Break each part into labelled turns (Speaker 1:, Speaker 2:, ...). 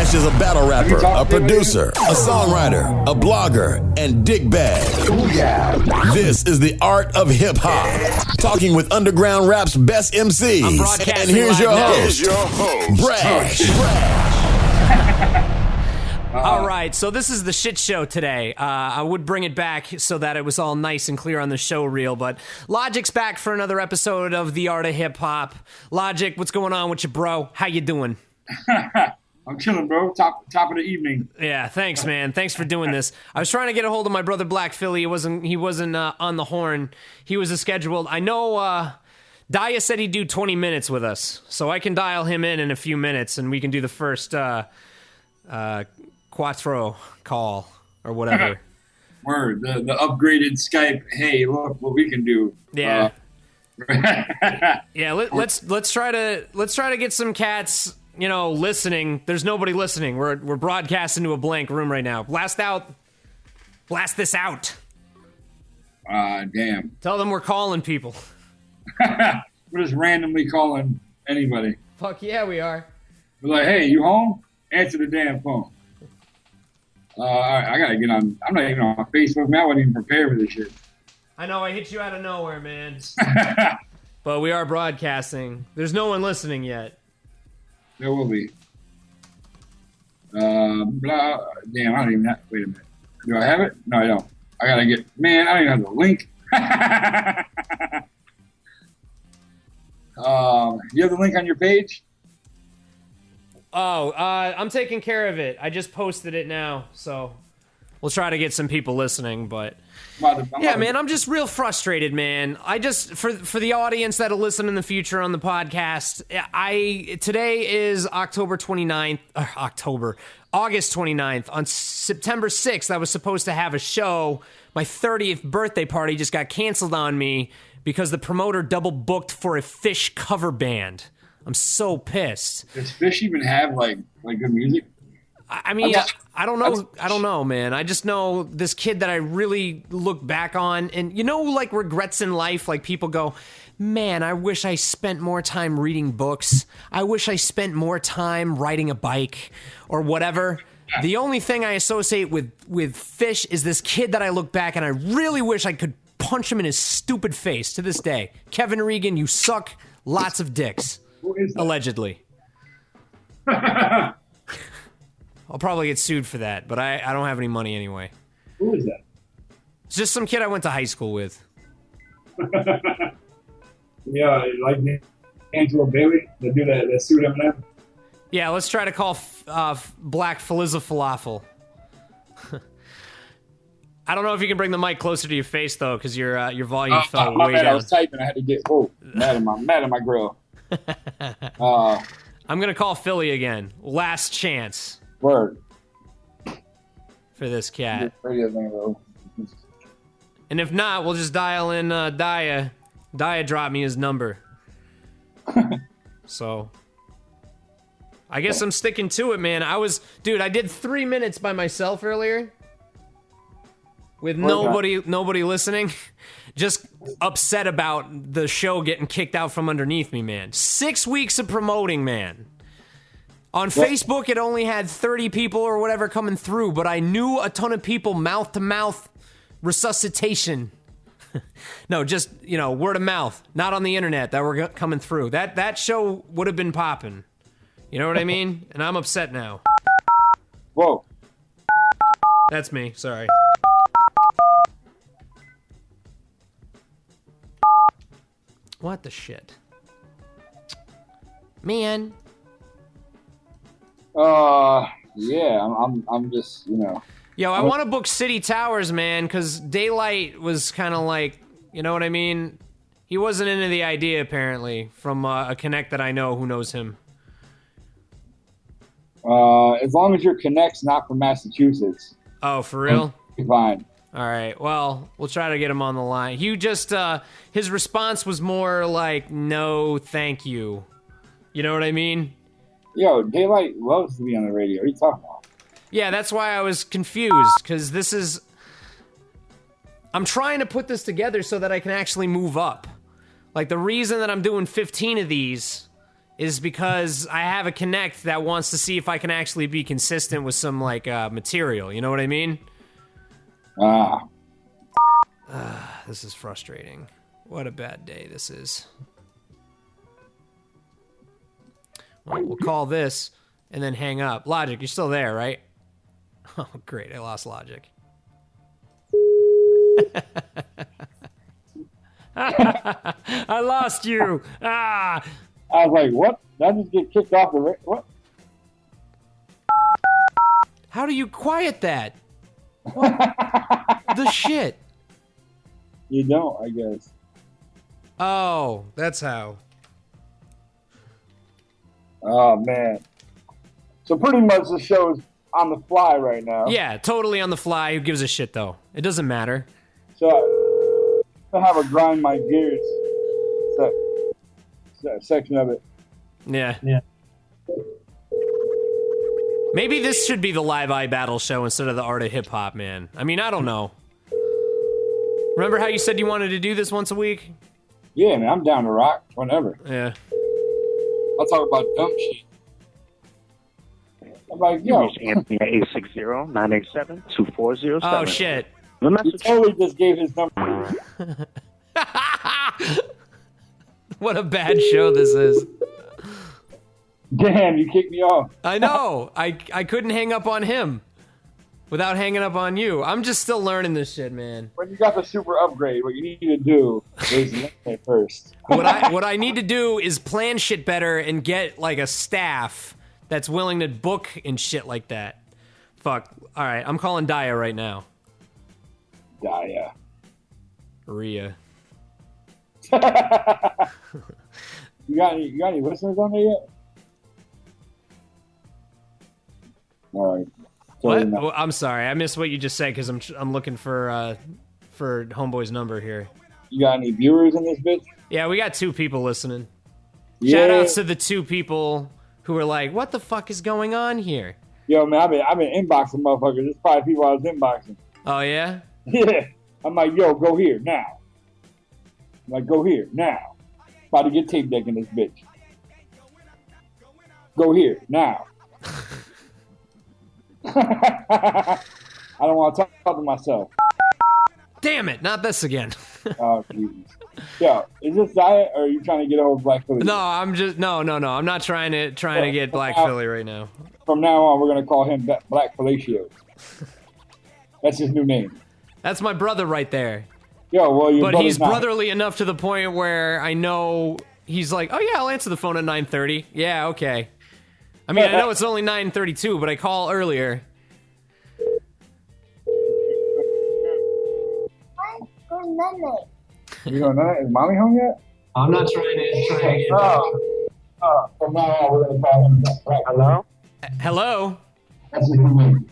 Speaker 1: Brash is a battle rapper, a producer, a songwriter, a blogger, and dickbag. This is the art of hip-hop. Talking with underground rap's best MCs. And here's your host, Brash.
Speaker 2: All right, so this is the shit show today. I would bring it back so that it was all nice and clear on the show reel, but Logic's back for another episode of The Art of Hip Hop. Logic, what's going on with you, bro? How you doing?
Speaker 3: I'm chilling, bro. Top of the evening.
Speaker 2: Yeah, thanks, man. Thanks for doing this. I was trying to get a hold of my brother Blak Philly. He wasn't on the horn. He was scheduled. I know Daya said he'd do 20 minutes with us, so I can dial him in a few minutes, and we can do the first Quattro call or whatever.
Speaker 3: Word, the upgraded Skype. Hey, look what we can do.
Speaker 2: Yeah, yeah. Let's try to get some cats, listening. There's nobody listening. We're broadcasting to a blank room right now. Blast this out.
Speaker 3: Damn.
Speaker 2: Tell them we're calling people.
Speaker 3: We're just randomly calling anybody.
Speaker 2: Fuck yeah, we are.
Speaker 3: We're like, hey, you home? Answer the damn phone. All right, I gotta get on. I'm not even on Facebook, man. I wasn't even prepared for this shit.
Speaker 2: I know, I hit you out of nowhere, man. But we are broadcasting. There's no one listening yet.
Speaker 3: There will be. Damn, I don't even have. Wait a minute. Do I have it? No, I don't. I gotta get. Man, I don't even have the link. You have the link on your page?
Speaker 2: Oh, I'm taking care of it. I just posted it now, so we'll try to get some people listening. But yeah, man, I'm just real frustrated, man. I just for the audience that'll listen in the future on the podcast. Today is August 29th. On September 6th, I was supposed to have a show. My 30th birthday party just got canceled on me because the promoter double booked for a Fish cover band. I'm so pissed.
Speaker 3: Does Fish even have like good music?
Speaker 2: I mean, I don't know. I don't know, man. I just know this kid that I really look back on, and like regrets in life. Like people go, man, I wish I spent more time reading books. I wish I spent more time riding a bike or whatever. The only thing I associate with Fish is this kid that I look back and I really wish I could punch him in his stupid face to this day. Kevin Regan, you suck. Lots of dicks. Allegedly. I'll probably get sued for that, but I don't have any money anyway.
Speaker 3: Who is that?
Speaker 2: It's just some kid I went to high school with.
Speaker 3: Yeah, like Angela Bailey, they do that suit Eminem.
Speaker 2: Yeah, let's try to call Blak Feliza Falafel. I don't know if you can bring the mic closer to your face though, because your volume fell way down.
Speaker 3: I was typing. I had to get mad at my grill.
Speaker 2: I'm gonna call Philly again. Last chance.
Speaker 3: Word.
Speaker 2: For this cat. And if not, we'll just dial in Daya. Daya dropped me his number. So I guess I'm sticking to it, man. I did 3 minutes by myself earlier. With nobody listening. Just upset about the show getting kicked out from underneath me, man. 6 weeks of promoting, man. On Facebook, it only had 30 people or whatever coming through, but I knew a ton of people mouth-to-mouth resuscitation. No, just, word of mouth. Not on the internet that were coming through. That show would have been popping. You know what I mean? And I'm upset now.
Speaker 3: Whoa.
Speaker 2: That's me. Sorry. What the shit? Man.
Speaker 3: Yeah, I'm just,
Speaker 2: Yo, I want to book City Towers, man, because Daylight was kind of like, you know what I mean? He wasn't into the idea, apparently, from a connect that I know who knows him.
Speaker 3: As long as your connect's not from Massachusetts.
Speaker 2: Oh, for real?
Speaker 3: Fine.
Speaker 2: All right, well, we'll try to get him on the line. His response was more like, no, thank you. You know what I mean?
Speaker 3: Yo, Daylight loves to be on the radio. What are you talking about?
Speaker 2: Yeah, that's why I was confused, because I'm trying to put this together so that I can actually move up. Like, the reason that I'm doing 15 of these is because I have a Connect that wants to see if I can actually be consistent with some, like, material. You know what I mean? This is frustrating. What a bad day this is. Well, we'll call this and then hang up. Logic, you're still there, right? Oh, great. I lost Logic. I lost you. Ah.
Speaker 3: I was like, what? Did I just get kicked off the what?
Speaker 2: How do you quiet that? What the shit?
Speaker 3: You don't, I guess.
Speaker 2: Oh, that's how.
Speaker 3: Oh, man. So pretty much the show's on the fly right now.
Speaker 2: Yeah, totally on the fly. Who gives a shit, though? It doesn't matter.
Speaker 3: So I have a grind my gears section of it.
Speaker 2: Yeah. Maybe this should be the Live Eye Battle show instead of the Art of Hip Hop, man. I mean, I don't know. Remember how you said you wanted to do this once a week?
Speaker 3: Yeah, man, I'm down to rock whenever.
Speaker 2: Yeah.
Speaker 3: I'll talk about dumb shit. I'm like, yo.
Speaker 4: Anthony at 860-987-2407.
Speaker 2: Oh, shit.
Speaker 3: He totally just gave his number.
Speaker 2: What a bad show this is.
Speaker 3: Damn, you kicked me off.
Speaker 2: I know. I couldn't hang up on him without hanging up on you. I'm just still learning this shit, man.
Speaker 3: When you got the super upgrade, what you need to do is learn it first.
Speaker 2: What I need to do is plan shit better and get, like, a staff that's willing to book and shit like that. Fuck. All right, I'm calling Daya right now.
Speaker 3: Daya.
Speaker 2: Rhea.
Speaker 3: You got any listeners on there yet? All right.
Speaker 2: What? Well, I'm sorry, I missed what you just said because I'm looking for Homeboy's number here.
Speaker 3: You got any viewers in this bitch?
Speaker 2: Yeah, we got 2 people listening.
Speaker 3: Yeah.
Speaker 2: Shout outs to the 2 people who were like, "What the fuck is going on here?"
Speaker 3: Yo, man, I've been inboxing motherfuckers. There's probably people I was inboxing.
Speaker 2: Oh yeah.
Speaker 3: Yeah. I'm like, yo, go here now. I'm like, go here now. About to get tape deck in this bitch. Go here now. I don't want to talk to myself.
Speaker 2: Damn it! Not this again.
Speaker 3: Oh, Jesus. Yo, is this diet or are you trying to get over Black Philly?
Speaker 2: No, I'm just no. I'm not trying to get Black Philly right now.
Speaker 3: From now on, we're gonna call him Black Fellatio. That's his new name.
Speaker 2: That's my brother right there.
Speaker 3: Yo, well,
Speaker 2: but he's brotherly enough to the point where I know he's like, oh yeah, I'll answer the phone at 9:30. Yeah, okay. I mean, I know it's only 9:32, but I call earlier.
Speaker 3: You don't know? Is mommy home yet?
Speaker 2: I'm not trying to get.
Speaker 3: From now on, we're gonna call him Black.
Speaker 4: Hello?
Speaker 2: Hello.
Speaker 3: That's his new name.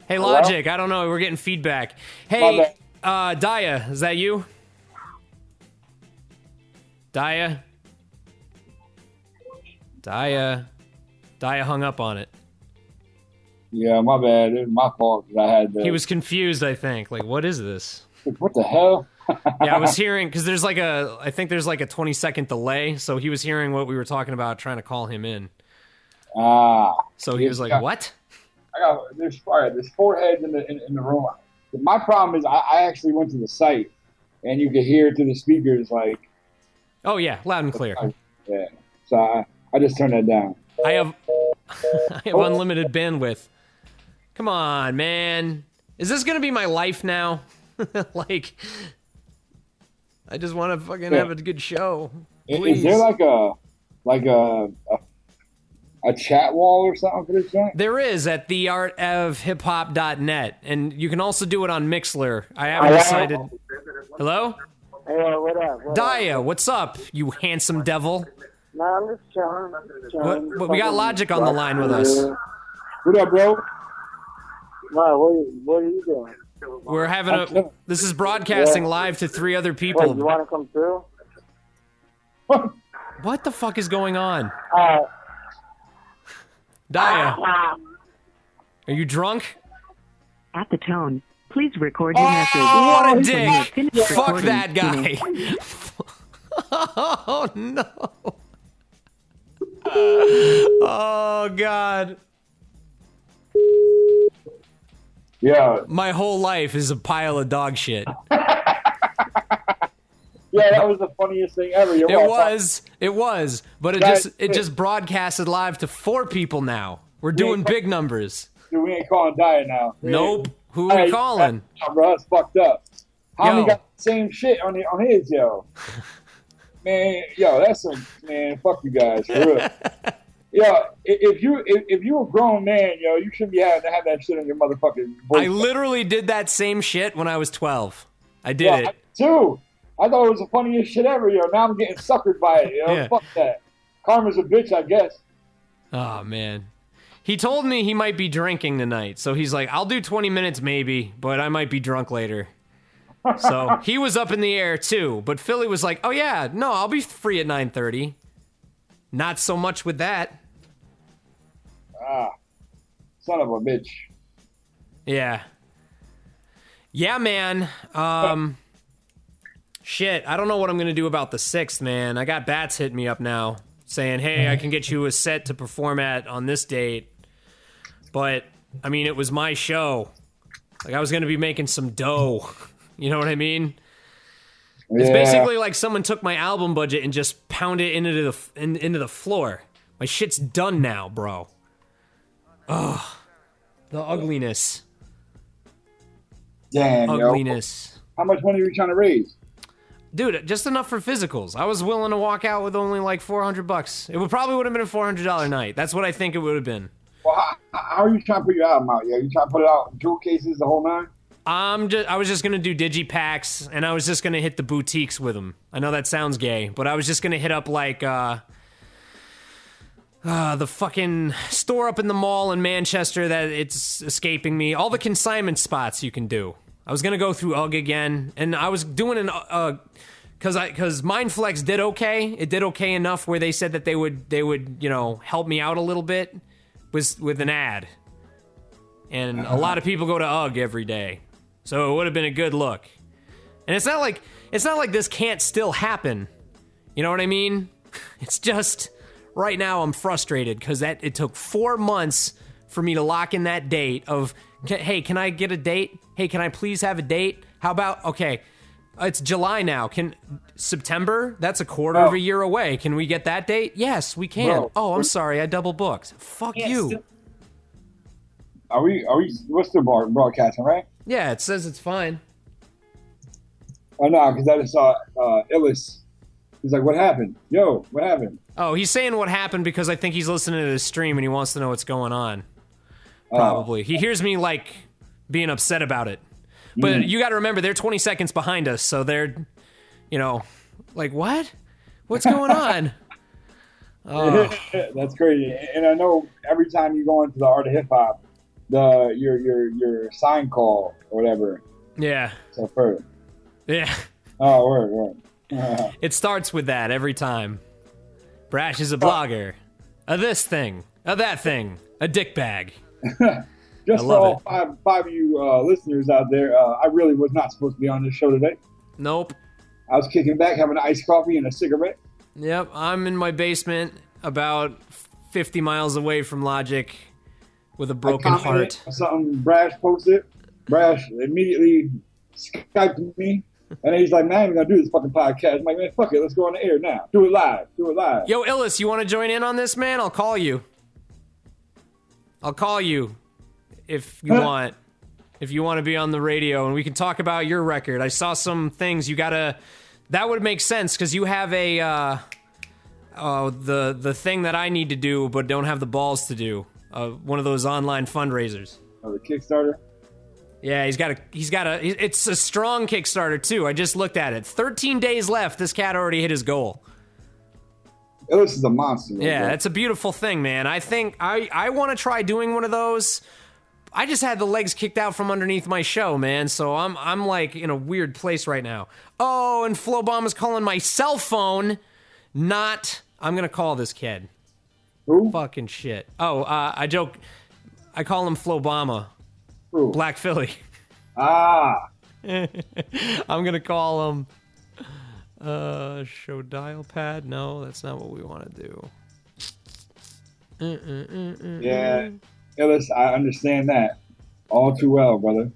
Speaker 2: Hey, Logic. I don't know. We're getting feedback. Hey, Daya, is that you? Daya? Daya hung up on it.
Speaker 3: Yeah, my bad. It was my fault because I had the...
Speaker 2: He was confused, I think. Like, what is this?
Speaker 3: What the hell?
Speaker 2: Yeah, I was hearing, because there's like I think there's like a 20-second delay, so he was hearing what we were talking about, trying to call him in. So he was like, what?
Speaker 3: There's 4 heads in the room. My problem is I actually went to the site, and you could hear it through the speakers, like...
Speaker 2: Oh, yeah, loud and clear.
Speaker 3: Yeah, so I just turned that down.
Speaker 2: I have unlimited bandwidth. Come on, man. Is this gonna be my life now? Like, I just want to fucking have a good show. Please.
Speaker 3: Is there like a chat wall or something for this joint?
Speaker 2: There is at theartofhiphop.net, and you can also do it on Mixler. I haven't decided. Hello?
Speaker 4: Hey, what up?
Speaker 2: Daya, what's up, you handsome devil?
Speaker 4: No, I'm just chilling.
Speaker 2: But we got Logic on the line with us.
Speaker 3: What up, bro?
Speaker 4: Wow, what are you doing?
Speaker 2: We're having this is broadcasting live to 3 other people.
Speaker 4: Wait, you want to come through?
Speaker 2: What the fuck is going on? Daya, are you drunk?
Speaker 5: At the tone, please record your message.
Speaker 2: What a dick! Fuck that guy. Oh no. Oh God.
Speaker 3: Yeah.
Speaker 2: My whole life is a pile of dog shit.
Speaker 3: Yeah, that was the funniest thing ever. You're
Speaker 2: It was, but it just broadcasted live to 4 people now. We're doing big numbers.
Speaker 3: Dude, we ain't calling Diet now.
Speaker 2: Nope. Who are we calling?
Speaker 3: Bro, that's fucked up. How many
Speaker 2: Yo.
Speaker 3: got the same shit on his, yo? Man, yo, that's some, man, fuck you guys, for real. Yo, if you a grown man, yo, you shouldn't be having to have that shit on your motherfucking voice.
Speaker 2: I literally did that same shit when I was 12. I did it.
Speaker 3: I, too. I thought it was the funniest shit ever, yo. Now I'm getting suckered by it, yo.
Speaker 2: Yeah.
Speaker 3: Fuck that. Karma's a bitch, I guess.
Speaker 2: Oh, man. He told me he might be drinking tonight, so he's like, I'll do 20 minutes maybe, but I might be drunk later. So he was up in the air, too, but Philly was like, oh, yeah, no, I'll be free at 9:30. Not so much with that.
Speaker 3: Ah, son of a bitch.
Speaker 2: Yeah. Yeah, man. Shit, I don't know what I'm going to do about the 6th, man. I got Bats hitting me up now, saying, hey, I can get you a set to perform at on this date. But, I mean, it was my show. Like, I was going to be making some dough. You know what I mean? Yeah. It's basically like someone took my album budget and just pounded it into the floor. My shit's done now, bro. Ugh. The ugliness.
Speaker 3: Damn,
Speaker 2: ugliness.
Speaker 3: Yo. How much money are you trying to raise?
Speaker 2: Dude, just enough for physicals. I was willing to walk out with only like $400. It probably would have been a $400 night. That's what I think it would have been.
Speaker 3: Well, how are you trying to put your album out? Yeah, you trying to put it out in jewel cases, the whole nine?
Speaker 2: I was just gonna do digipacks, and I was just gonna hit the boutiques with them. I know that sounds gay, but I was just gonna hit up like the fucking store up in the mall in Manchester that it's escaping me. All the consignment spots you can do. I was gonna go through UGG again, and I was doing an because Mindflex did okay. It did okay enough where they said that they would help me out a little bit with an ad, and a lot of people go to UGG every day. So it would have been a good look. And it's not like this can't still happen. You know what I mean? It's just right now I'm frustrated because it took 4 months for me to lock in that date of, hey, can I get a date? Hey, can I please have a date? How about, okay, it's July now. September? That's a quarter of a year away. Can we get that date? Yes, we can.
Speaker 3: Bro,
Speaker 2: oh, I'm sorry, I double booked. Fuck you.
Speaker 3: Are we? We're still broadcasting, right?
Speaker 2: Yeah, it says it's fine.
Speaker 3: Oh no, because I just saw Illis. He's like, "What happened? Yo, what happened?"
Speaker 2: Oh, he's saying what happened because I think he's listening to the stream and he wants to know what's going on. Probably. He hears me like being upset about it. But you got to remember, they're 20 seconds behind us, so they're, like, what? What's going on? Oh.
Speaker 3: That's crazy. And I know every time you go into the art of hip hop, your sign call or whatever.
Speaker 2: Yeah.
Speaker 3: So first.
Speaker 2: Yeah.
Speaker 3: Oh, word.
Speaker 2: It starts with that every time. Brash is a blogger. A this thing. A that thing. A dick bag.
Speaker 3: Just for all five of you listeners out there, I really was not supposed to be on this show today.
Speaker 2: Nope.
Speaker 3: I was kicking back, having an iced coffee and a cigarette.
Speaker 2: Yep, I'm in my basement about 50 miles away from Logic with a broken heart.
Speaker 3: Something Brash posted. Brash immediately Skyped me. And he's like, man, I ain't gonna do this fucking podcast. I'm like, man, fuck it, let's go on the air now. Do it live.
Speaker 2: Yo, Illis, you want to join in on this, man? I'll call you. If you want. If you want to be on the radio and we can talk about your record. I saw some things you gotta... That would make sense because you have a... the thing that I need to do but don't have the balls to do. One of those online fundraisers.
Speaker 3: Oh, the Kickstarter?
Speaker 2: Yeah, he's got a... It's a strong Kickstarter, too. I just looked at it. 13 days left. This cat already hit his goal.
Speaker 3: This is a monster.
Speaker 2: Yeah, it's a beautiful thing, man. I think I want to try doing one of those. I just had the legs kicked out from underneath my show, man. So I'm like in a weird place right now. Oh, and Flobama's calling my cell phone. Not. I'm gonna call this kid.
Speaker 3: Who?
Speaker 2: Fucking shit. Oh, I joke. I call him Flobama.
Speaker 3: Who?
Speaker 2: Black Philly.
Speaker 3: Ah.
Speaker 2: I'm gonna call him. Show dial pad. No, that's not what we want to do.
Speaker 3: Yeah, Ellis, I understand that all too well, brother.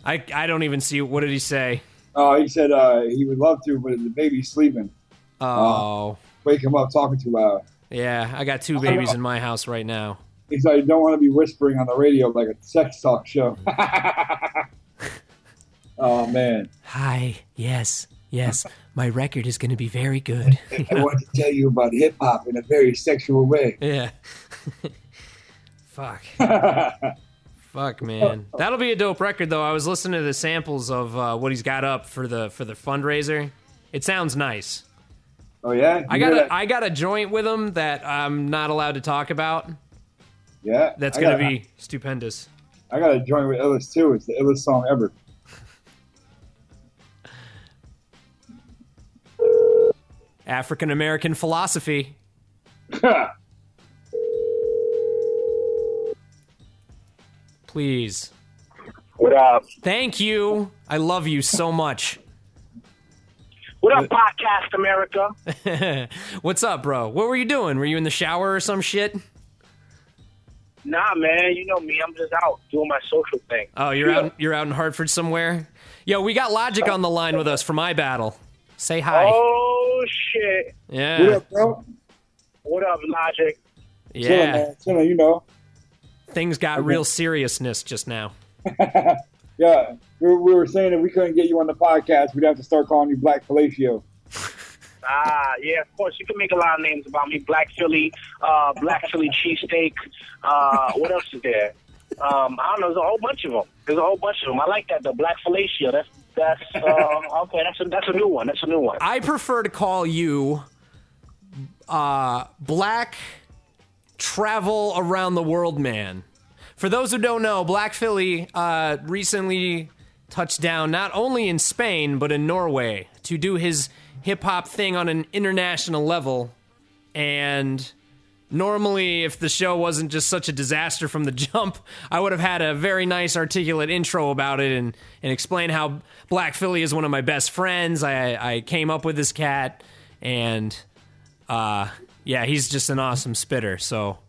Speaker 2: I don't even see. What did he say?
Speaker 3: Oh, he said he would love to, but the baby's sleeping.
Speaker 2: Oh.
Speaker 3: Wake him up talking too loud.
Speaker 2: Yeah, I got 2 babies in my house right now.
Speaker 3: He's like, don't want to be whispering on the radio like a sex talk show. Oh, man.
Speaker 2: Hi. Yes. My record is going to be very good.
Speaker 3: I want to tell you about hip-hop in a very sexual way.
Speaker 2: Yeah. Fuck. Fuck, man. That'll be a dope record, though. I was listening to the samples of what he's got up for the fundraiser. It sounds nice.
Speaker 3: Oh, yeah?
Speaker 2: I got a joint with him that I'm not allowed to talk about.
Speaker 3: Yeah?
Speaker 2: That's going to be stupendous.
Speaker 3: I got a joint with Illis, too. It's the illest song ever.
Speaker 2: African American philosophy. Please.
Speaker 6: What up?
Speaker 2: Thank you. I love you so much.
Speaker 6: What up, Podcast America?
Speaker 2: What's up, bro? What were you doing? Were you in the shower or some shit?
Speaker 6: Nah, man. You know me. I'm just out doing my social thing.
Speaker 2: Oh, you're out in Hartford somewhere? Yo, we got Logic on the line with us for my battle. Say hi.
Speaker 6: Oh, shit.
Speaker 2: Yeah.
Speaker 3: What up, bro?
Speaker 6: What up, Logic?
Speaker 2: Yeah.
Speaker 3: Chillin', man. Chillin', you know.
Speaker 2: Things got real seriousness just now.
Speaker 3: Yeah, we were saying if we couldn't get you on the podcast, we'd have to start calling you Black Fellatio.
Speaker 6: Yeah, of course. You can make a lot of names about me. Black Philly cheesesteak. What else is there? I don't know. There's a whole bunch of them. I like that, though. Black Fellatio. That's okay. That's a new one.
Speaker 2: I prefer to call you Black Travel Around the World Man. For those who don't know, Black Philly recently touched down not only in Spain, but in Norway to do his hip-hop thing on an international level. And normally, if the show wasn't just such a disaster from the jump, I would have had a very nice articulate intro about it and explain how Black Philly is one of my best friends. I came up with this cat, and yeah, he's just an awesome spitter, so...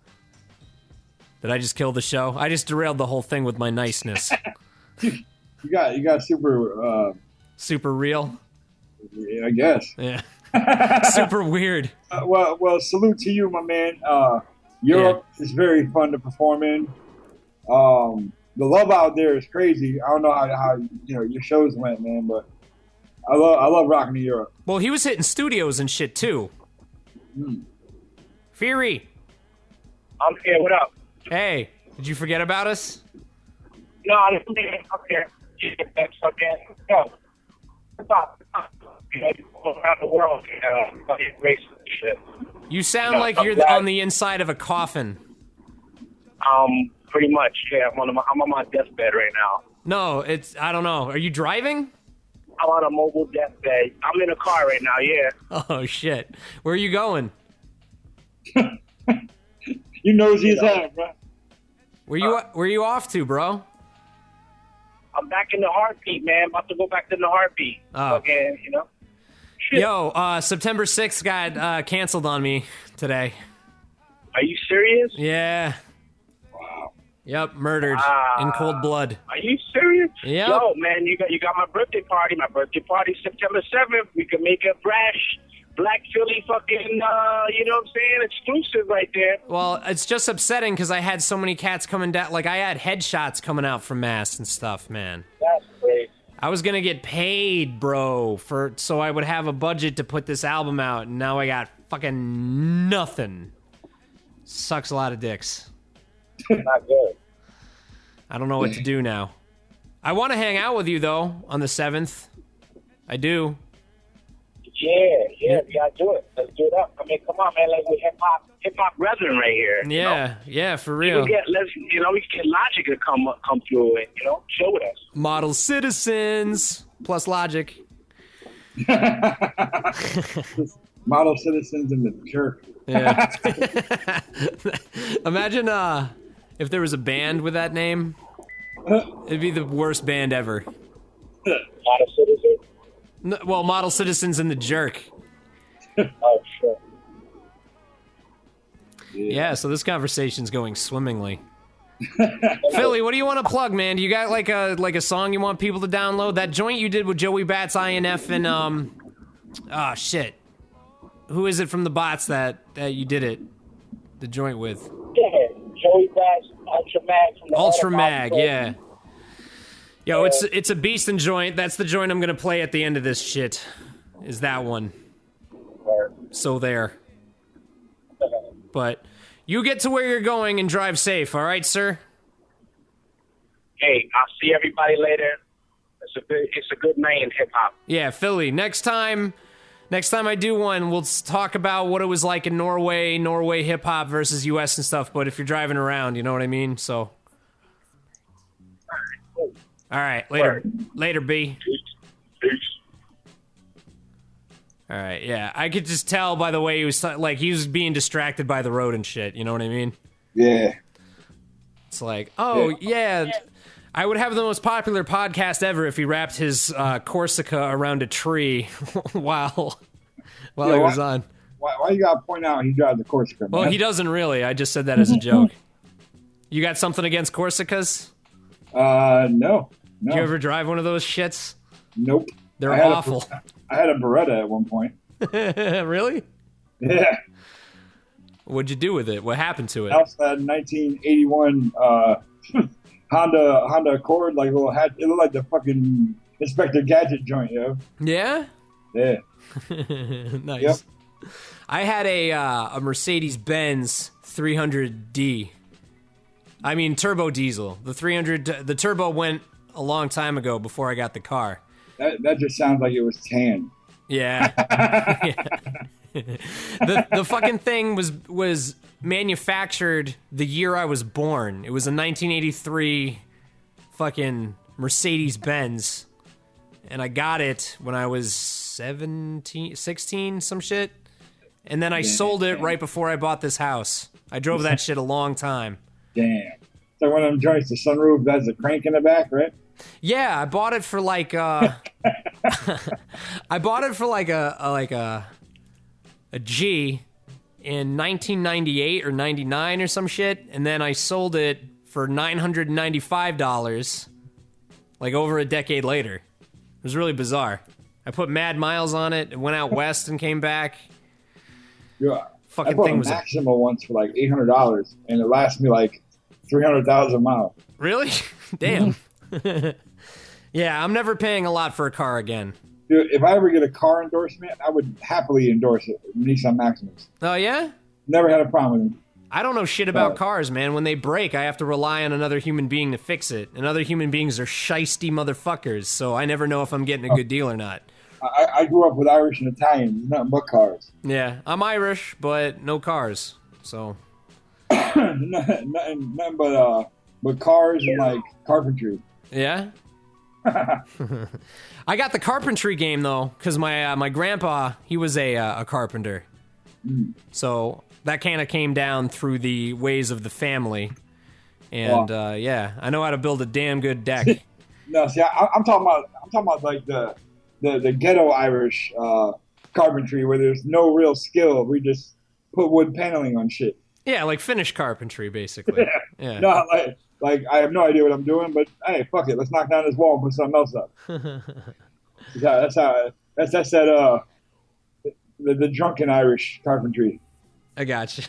Speaker 2: Did I just kill the show? I just derailed the whole thing with my niceness.
Speaker 3: You got super...
Speaker 2: Super real?
Speaker 3: I guess.
Speaker 2: Yeah. Super weird.
Speaker 3: Well, salute to you, my man. Europe is very fun to perform in. The love out there is crazy. I don't know how your shows went, man, but I love rocking in Europe.
Speaker 2: Well, he was hitting studios and shit, too. Fury.
Speaker 6: I'm here. What up?
Speaker 2: Hey, did you forget about us?
Speaker 6: No, I'm here. That's okay. No. Stop. Around the world, race and shit.
Speaker 2: You sound like you're on the inside of a coffin.
Speaker 6: Pretty much, yeah. I'm on my deathbed right now.
Speaker 2: No, I don't know. Are you driving?
Speaker 6: I'm on a mobile deathbed. I'm in a car right now, yeah.
Speaker 2: Oh, shit. Where are you going?
Speaker 3: You nosy as hell, bro.
Speaker 2: Where you off to, bro?
Speaker 6: I'm back in the heartbeat, man. About to go back in the heartbeat.
Speaker 2: Oh.
Speaker 6: Again, Shit.
Speaker 2: Yo, September 6th got canceled on me today.
Speaker 6: Are you serious?
Speaker 2: Yeah.
Speaker 3: Wow.
Speaker 2: Yep, murdered in cold blood.
Speaker 6: Are you serious?
Speaker 2: Yep.
Speaker 6: Yo, man, you got my birthday party. My birthday party September 7th. We can make a Brash, Black Philly fucking, you know what I'm saying? Exclusive right there.
Speaker 2: Well, it's just upsetting because I had so many cats coming down. Like, I had headshots coming out from Mass and stuff, man.
Speaker 6: That's crazy.
Speaker 2: I was going to get paid, bro, so I would have a budget to put this album out, and now I got fucking nothing. Sucks a lot of dicks.
Speaker 6: Not good.
Speaker 2: I don't know what to do now. I want to hang out with you, though, on the 7th. I do.
Speaker 6: Yeah, we gotta do it. Let's do it up. I mean, come on, man. Like, we're hip-hop brethren right here.
Speaker 2: Yeah, for real.
Speaker 6: We can get Logic to come through and, chill with us.
Speaker 2: Model citizens, plus Logic.
Speaker 3: Model citizens in the church.
Speaker 2: Yeah. Imagine if there was a band with that name. It'd be the worst band ever.
Speaker 6: Model Citizens?
Speaker 2: Well, Model Citizens and the Jerk.
Speaker 6: Oh, sure.
Speaker 2: Yeah, so this conversation's going swimmingly. Philly, what do you want to plug, man? Do you got like a song you want people to download? That joint you did with Joey Bats, INF, and shit. Who is it from the Bots that you did it? The joint with?
Speaker 6: Yeah, Joey Brash, Ultra Mag from the
Speaker 2: Ultra Mag, yeah. Yo, it's a beastin' joint. That's the joint I'm gonna play at the end of this shit. Is that one? So there. But you get to where you're going and drive safe, all right, sir?
Speaker 6: Hey, I'll see everybody later. It's a good night in hip hop.
Speaker 2: Yeah, Philly. Next time I do one, we'll talk about what it was like in Norway hip hop versus US and stuff. But if you're driving around, you know what I mean. So, all right, later, B.
Speaker 6: Peace.
Speaker 2: All right, yeah, I could just tell by the way he was being distracted by the road and shit. You know what I mean?
Speaker 3: Yeah.
Speaker 2: It's like, oh yeah. I would have the most popular podcast ever if he wrapped his Corsica around a tree while he was on.
Speaker 3: Why you gotta point out he drives the Corsica? Man?
Speaker 2: Well, he doesn't really. I just said that as a joke. You got something against Corsicas?
Speaker 3: No.
Speaker 2: Do you ever drive one of those shits?
Speaker 3: Nope.
Speaker 2: They're awful.
Speaker 3: I had a Beretta at one point.
Speaker 2: Really?
Speaker 3: Yeah.
Speaker 2: What'd you do with it? What happened to it?
Speaker 3: I also had a 1981 Honda Accord, like a little hat. It looked like the fucking Inspector Gadget joint, yo.
Speaker 2: Yeah?
Speaker 3: Yeah.
Speaker 2: Nice.
Speaker 3: Yep.
Speaker 2: I had a Mercedes-Benz 300D. I mean, turbo diesel. The turbo went a long time ago before I got the car.
Speaker 3: That just sounds like it was tan.
Speaker 2: Yeah. The fucking thing was manufactured the year I was born. It was a 1983 fucking Mercedes-Benz. And I got it when I was 16, some shit. And then I sold it right before I bought this house. I drove that shit a long time.
Speaker 3: Damn. So one of them joints, the sunroof, that's a crank in the back, right?
Speaker 2: Yeah, I bought it for like a G in 1998 or 99 or some shit, and then I sold it for $995 like over a decade later. It was really bizarre. I put mad miles on it, went out west and came back.
Speaker 3: Yeah.
Speaker 2: Fucking
Speaker 3: I bought
Speaker 2: thing
Speaker 3: a
Speaker 2: was
Speaker 3: Maxima once for like $800, and it lasted me like 300,000 miles.
Speaker 2: Really? Damn. Yeah, I'm never paying a lot for a car again.
Speaker 3: Dude, if I ever get a car endorsement, I would happily endorse it. Nissan Maximas.
Speaker 2: Oh, yeah?
Speaker 3: Never had a problem with them.
Speaker 2: I don't know shit about cars, man. When they break, I have to rely on another human being to fix it. And other human beings are shisty motherfuckers, so I never know if I'm getting a good deal or not.
Speaker 3: I grew up with Irish and Italians, nothing but cars.
Speaker 2: Yeah, I'm Irish, but no cars, so...
Speaker 3: nothing but cars and, like, carpentry.
Speaker 2: Yeah? I got the carpentry game, though, because my grandpa, he was a carpenter. So that kind of came down through the ways of the family. And, yeah, I know how to build a damn good deck.
Speaker 3: No, see, I'm talking about like the ghetto Irish carpentry where there's no real skill. We just put wood paneling on shit. Yeah,
Speaker 2: like Finnish carpentry, basically. Yeah.
Speaker 3: No, like I have no idea what I'm doing, but hey, fuck it, let's knock down this wall and put something else up. That's that the drunken Irish carpentry.
Speaker 2: I got you.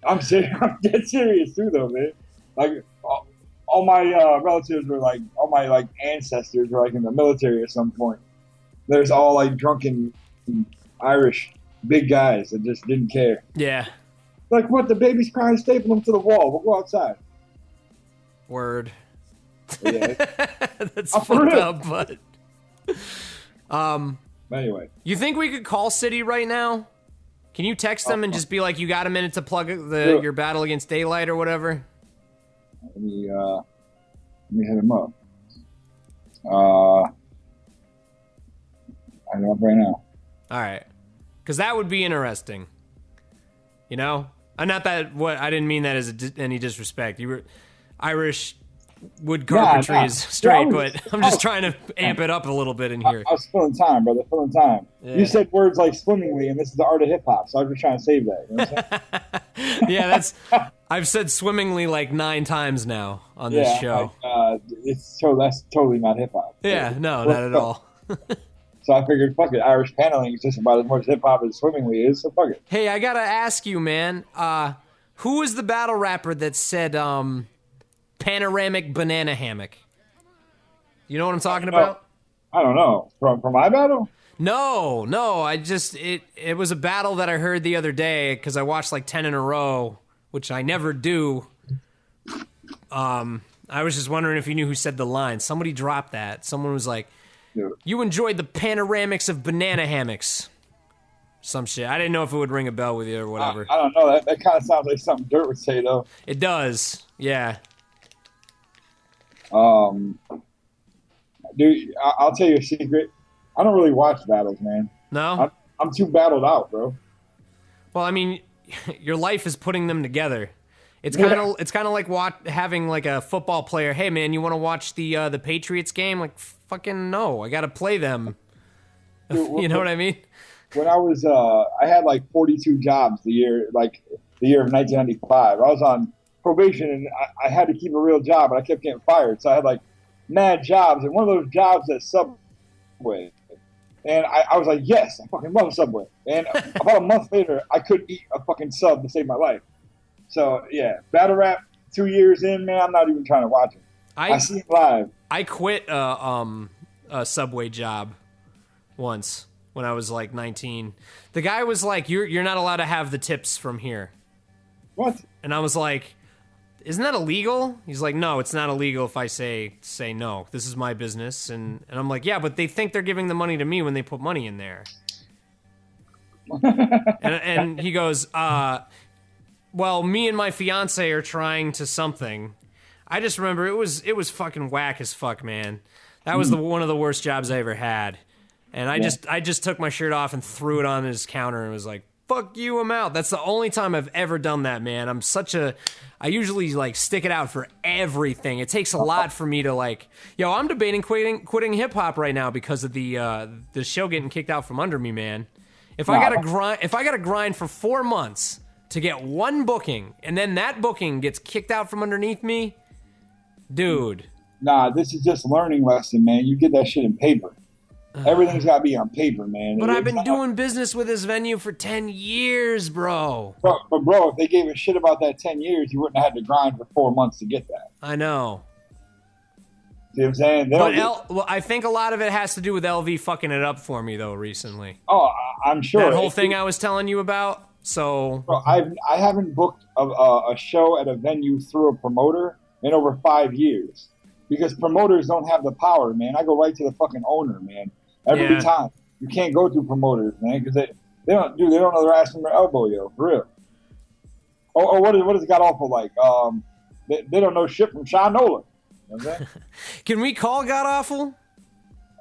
Speaker 3: I'm serious. I'm dead serious too, though, man. Like all my relatives were like, all my like ancestors were like in the military at some point. There's all like drunken Irish big guys that just didn't care.
Speaker 2: Yeah.
Speaker 3: Like, what? The baby's crying, staple them to the wall. We'll go outside.
Speaker 2: Word.
Speaker 3: Yeah.
Speaker 2: That's fucked up, but...
Speaker 3: Anyway.
Speaker 2: You think we could call City right now? Can you text them and just be like, you got a minute to plug your battle against Daylight or whatever?
Speaker 3: Let me hit him up. I know right now.
Speaker 2: All right. Because that would be interesting. You know? Not that, I didn't mean that as any disrespect. You were Irish wood carpentry is straight,
Speaker 3: Yeah,
Speaker 2: but I'm just trying to amp it up a little bit in here.
Speaker 3: I was filling time, brother. Filling time.
Speaker 2: Yeah.
Speaker 3: You said words like swimmingly, and this is the art of hip hop. So I was just trying to save that. You know what I'm saying?
Speaker 2: Yeah, I've said swimmingly like 9 times now on this show.
Speaker 3: That's totally not hip hop.
Speaker 2: Yeah, no, not at all.
Speaker 3: So I figured, fuck it, Irish paneling is just about as much hip hop as swimmingly is. So fuck it.
Speaker 2: Hey, I gotta ask you, man. Who is the battle rapper that said panoramic banana hammock? You know what I'm talking about?
Speaker 3: I don't know. From my battle?
Speaker 2: No. It was a battle that I heard the other day because I watched like 10 in a row, which I never do. I was just wondering if you knew who said the line. Somebody dropped that. Someone was like, you enjoyed the panoramics of banana hammocks. Some shit. I didn't know if it would ring a bell with you or whatever.
Speaker 3: I don't know. That kind of sounds like something Dirt would say, though.
Speaker 2: It does. Yeah.
Speaker 3: Dude, I'll tell you a secret. I don't really watch battles, man.
Speaker 2: No?
Speaker 3: I'm too battled out, bro.
Speaker 2: Well, I mean, your life is putting them together. It's kind of like having like a football player. Hey, man, you want to watch the Patriots game? Like, fucking no. I got to play them.
Speaker 3: Dude,
Speaker 2: you know what I mean?
Speaker 3: When I was, I had like 42 jobs the year of 1995. I was on probation and I had to keep a real job, and I kept getting fired. So I had like mad jobs, and one of those jobs at Subway. And I was like, yes, I fucking love Subway. And about a month later, I couldn't eat a fucking sub to save my life. So yeah, battle rap 2 years in, man, I'm not even trying to watch it. I see it live.
Speaker 2: I quit a Subway job once when I was like 19. The guy was like, "You're not allowed to have the tips from here."
Speaker 3: What?
Speaker 2: And I was like, "Isn't that illegal?" He's like, "No, it's not illegal if I say no. This is my business." And I'm like, "Yeah, but they think they're giving the money to me when they put money in there." and he goes, well, me and my fiance are trying to something. I just remember it was fucking whack as fuck, man. That was one of the worst jobs I ever had. And I just took my shirt off and threw it on his counter and was like, "Fuck you, I'm out." That's the only time I've ever done that, man. I usually like stick it out for everything. It takes a lot for me to like, I'm debating quitting hip hop right now because of the show getting kicked out from under me, man. If I gotta grind for 4 months to get one booking, and then that booking gets kicked out from underneath me, dude.
Speaker 3: Nah, this is just learning lesson, man. You get that shit in paper. Everything's got to be on paper, man.
Speaker 2: But I've been doing business with this venue for 10 years, bro.
Speaker 3: But bro, if they gave a shit about that 10 years, you wouldn't have had to grind for 4 months to get that.
Speaker 2: I know.
Speaker 3: See what I'm saying?
Speaker 2: But I think a lot of it has to do with LV fucking it up for me, though, recently.
Speaker 3: Oh, I'm sure.
Speaker 2: That whole thing I was telling you about. So,
Speaker 3: bro, I haven't booked a show at a venue through a promoter in over 5 years because promoters don't have the power, man. I go right to the fucking owner, man. Every time. You can't go through promoters, man, because they don't know their ass from their elbow, yo, for real. Or what is God awful like? They don't know shit from Sean Nolan. You know what I'm saying?
Speaker 2: Can we call God awful?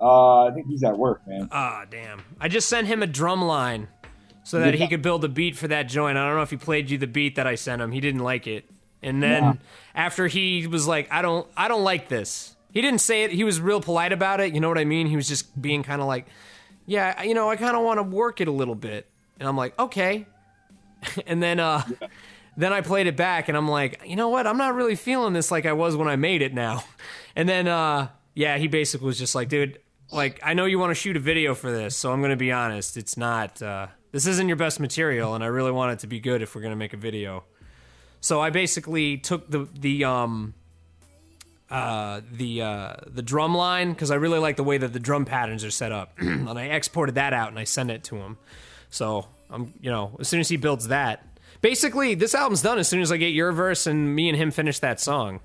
Speaker 3: I think he's at work, man.
Speaker 2: Ah, damn. I just sent him a drum line so that he could build a beat for that joint. I don't know if he played you the beat that I sent him. He didn't like it. And then after he was like, I don't like this. He didn't say it. He was real polite about it. You know what I mean? He was just being kind of like, I kind of want to work it a little bit. And I'm like, okay. And then then I played it back and I'm like, you know what? I'm not really feeling this like I was when I made it now. And then, he basically was just like, dude, like, I know you want to shoot a video for this, so I'm going to be honest. It's not, this isn't your best material, and I really want it to be good if we're going to make a video. So I basically took the drum line, because I really like the way that the drum patterns are set up, and I exported that out and I sent it to him. So I'm, as soon as he builds that, basically this album's done as soon as I get your verse and me and him finish that song.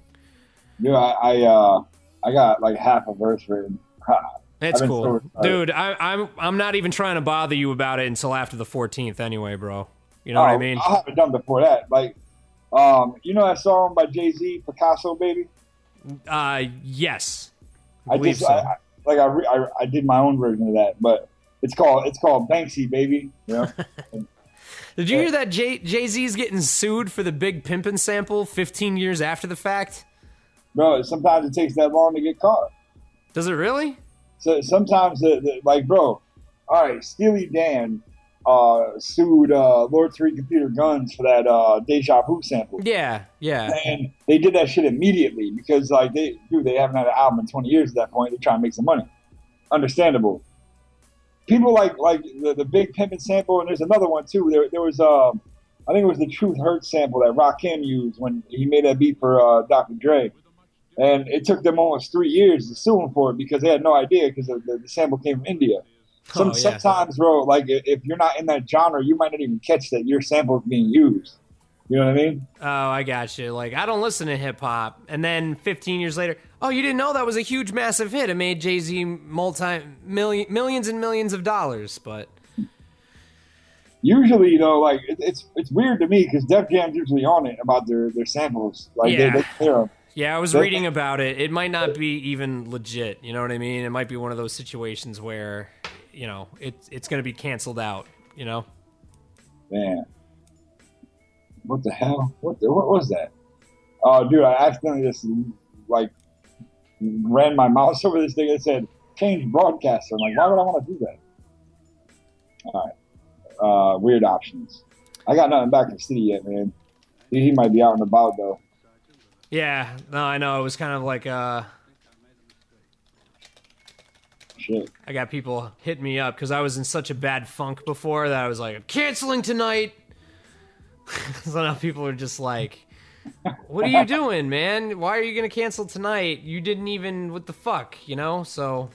Speaker 3: Dude, I got like half a verse written.
Speaker 2: It's cool, dude. I'm not even trying to bother you about it until after the 14th, anyway, bro. You know what I mean?
Speaker 3: I'll have it done before that. Like, that song by Jay-Z, Picasso, baby.
Speaker 2: Yes.
Speaker 3: I did my own version of that, but it's called Banksy, baby. You know?
Speaker 2: Did you hear that Jay-Z's getting sued for the Big Pimpin' sample 15 years after the fact?
Speaker 3: Bro, sometimes it takes that long to get caught.
Speaker 2: Does it really?
Speaker 3: So sometimes, like, bro, all right, Steely Dan sued Lord 3 Computer Guns for that Deja Vu sample.
Speaker 2: Yeah.
Speaker 3: And they did that shit immediately because, like, they haven't had an album in 20 years at that point. They're trying to make some money. Understandable. People like the Big Pimpin' sample, and there's another one, too. There was, I think it was the Truth Hurts sample that Rakim used when he made that beat for Dr. Dre. And it took them almost 3 years to sue him for it because they had no idea because the sample came from India. Sometimes, bro, like if you're not in that genre, you might not even catch that your sample is being used. You know what I mean?
Speaker 2: Oh, I got you. Like, I don't listen to hip hop, and then 15 years later, oh, you didn't know that was a huge, massive hit. It made Jay-Z millions and millions of dollars, but
Speaker 3: usually, you know, like it's weird to me because Def Jam's usually on it about their samples. Like they hear them.
Speaker 2: Yeah, I was reading about it. It might not be even legit. You know what I mean? It might be one of those situations where, you know, it's going to be canceled out, you know?
Speaker 3: Man. What the hell? What was that? Oh, dude, I accidentally just, like, ran my mouse over this thing and said, change broadcaster. I'm like, why would I want to do that? All right. Weird options. I got nothing back in the city yet, man. He might be out and about, though.
Speaker 2: Yeah, no, I know. It was kind of like,
Speaker 3: shit.
Speaker 2: I got people hitting me up because I was in such a bad funk before that I was like, I'm canceling tonight. So now people are just like, what are you doing, man? Why are you going to cancel tonight? You didn't even, what the fuck, you know? So,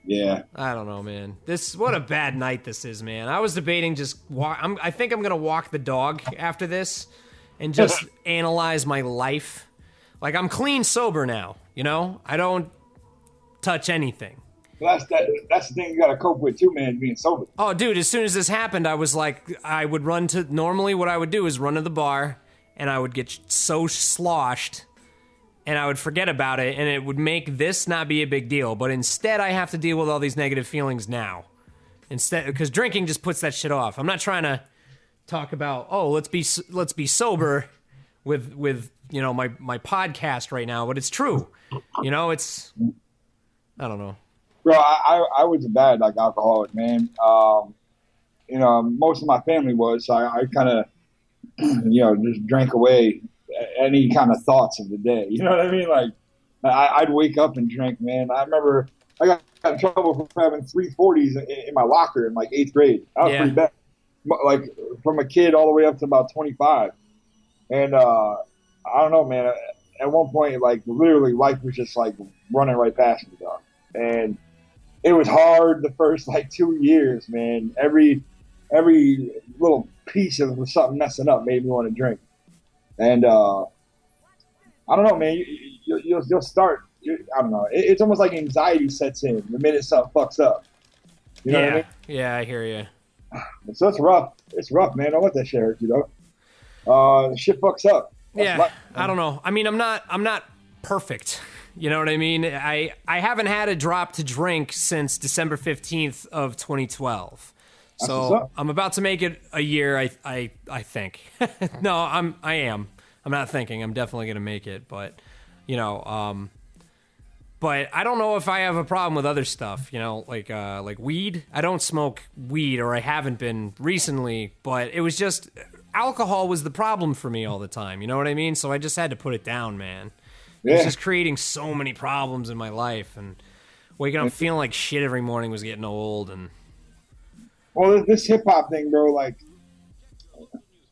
Speaker 3: yeah.
Speaker 2: I don't know, man. What a bad night this is, man. I was debating just I think I'm going to walk the dog after this and just analyze my life. Like, I'm clean sober now, you know? I don't touch anything.
Speaker 3: That's the thing you got to cope with too, man, being sober.
Speaker 2: Oh, dude, as soon as this happened, I was like, normally what I would do is run to the bar, and I would get so sloshed, and I would forget about it, and it would make this not be a big deal. But instead, I have to deal with all these negative feelings now. Because drinking just puts that shit off. I'm not trying to talk about, let's be sober with you know, my podcast right now, but it's true. You know, it's, I don't know.
Speaker 3: Bro, I was a bad, like, alcoholic, man. You know, most of my family was, so I kind of, you know, just drank away any kind of thoughts of the day. You know what I mean? Like, I'd wake up and drink, man. I remember I got in trouble for having 340s in my locker in, like, 8th grade. That was pretty bad. Like, from a kid all the way up to about 25. And I don't know, man. At one point, like, literally life was just, like, running right past me, dog. And it was hard the first, like, 2 years, man. Every little piece of something messing up made me want to drink. And I don't know, man. You'll start. I don't know. It's almost like anxiety sets in the minute something fucks up. You know what I mean?
Speaker 2: Yeah, I hear you.
Speaker 3: So it's rough. It's rough, man. Don't let that shit hurt you, though. Shit fucks up. That's life,
Speaker 2: I don't know. I mean, I'm not perfect. You know what I mean? I haven't had a drop to drink since December 15th of 2012. So I'm about to make it a year, I think. No, I am. I'm not thinking. I'm definitely going to make it. But, you know, but I don't know if I have a problem with other stuff, you know, like weed. I don't smoke weed, or I haven't been recently, but it was just, alcohol was the problem for me all the time. You know what I mean? So I just had to put it down, man. It's just creating so many problems in my life, and waking up feeling like shit every morning was getting old. And
Speaker 3: well, this hip hop thing, bro, like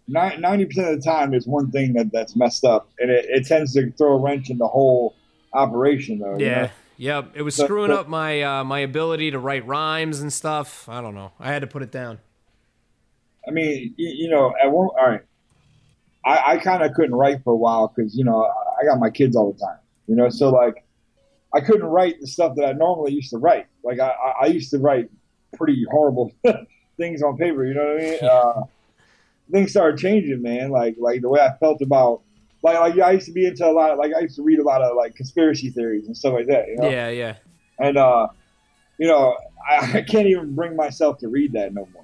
Speaker 3: 90% of the time, there's one thing that's messed up, and it tends to throw a wrench in the whole operation, though.
Speaker 2: Yeah, yep. It was screwing up my my ability to write rhymes and stuff. I don't know. I had to put it down.
Speaker 3: I mean, you know, all right. I kind of couldn't write for a while because, you know, I got my kids all the time, you know, so like I couldn't write the stuff that I normally used to write. Like I used to write pretty horrible things on paper, you know what I mean? Things started changing, man. Like the way I felt about, like I used to be into a lot of, like I used to read a lot of like conspiracy theories and stuff like that, you know?
Speaker 2: Yeah.
Speaker 3: And, you know, I can't even bring myself to read that no more.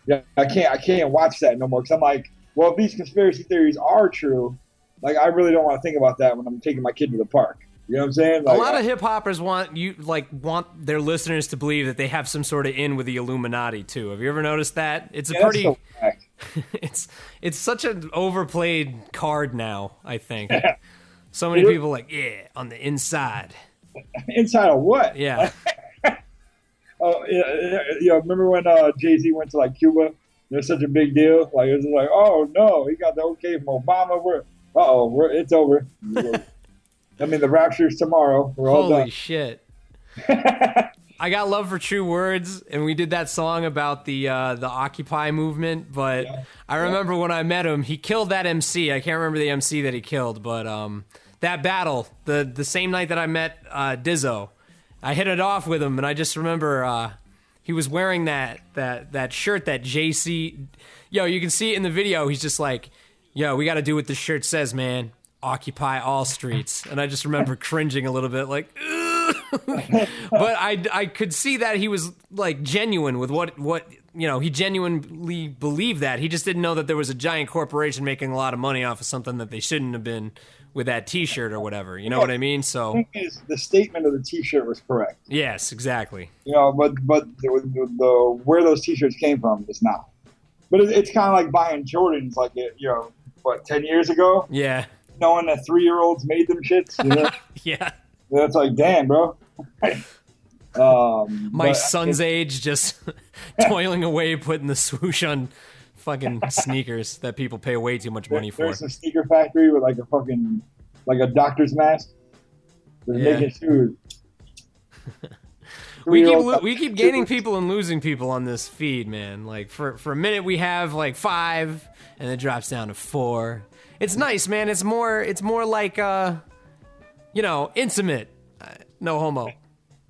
Speaker 3: Yeah, I can't watch that no more because I'm like, well, if these conspiracy theories are true, like I really don't want to think about that when I'm taking my kid to the park. You know what I'm saying? Like,
Speaker 2: a lot of hip hoppers want their listeners to believe that they have some sort of in with the Illuminati too. Have you ever noticed that? It's a pretty.
Speaker 3: So
Speaker 2: it's such an overplayed card now. I think so many people like on the inside.
Speaker 3: Inside of what?
Speaker 2: Yeah.
Speaker 3: Oh yeah. Remember when Jay-Z went to like Cuba? It was such a big deal. Like it was like, oh no, he got the okay from Obama. It's over. I mean, the rapture's tomorrow. We're all done.
Speaker 2: Holy shit. I got love for True Words, and we did that song about the Occupy movement, but I remember when I met him, he killed that MC. I can't remember the MC that he killed, but that battle, the same night that I met Dizzo, I hit it off with him, and I just remember he was wearing that shirt that JC... Yo, you can see it in the video. He's just like, yo, we got to do what this shirt says, man. Occupy all streets. And I just remember cringing a little bit like, but I could see that he was like genuine with what he genuinely believed that. He just didn't know that there was a giant corporation making a lot of money off of something that they shouldn't have been with that T-shirt or whatever. You know what I mean? So
Speaker 3: the statement of the T-shirt was correct.
Speaker 2: Yes, exactly.
Speaker 3: But the where those T-shirts came from is not. But it's kind of like buying Jordans, like 10 years ago?
Speaker 2: Yeah.
Speaker 3: Knowing that 3-year-olds made them shits,
Speaker 2: Yeah.
Speaker 3: That's like, damn, bro.
Speaker 2: My son's age, just toiling away, putting the swoosh on fucking sneakers that people pay way too much money for.
Speaker 3: There's a sneaker factory with like a doctor's mask. They're making shoes.
Speaker 2: We keep gaining people and losing people on this feed, man. Like for a minute we have like 5, and it drops down to 4. It's nice, man. It's more like intimate. No homo.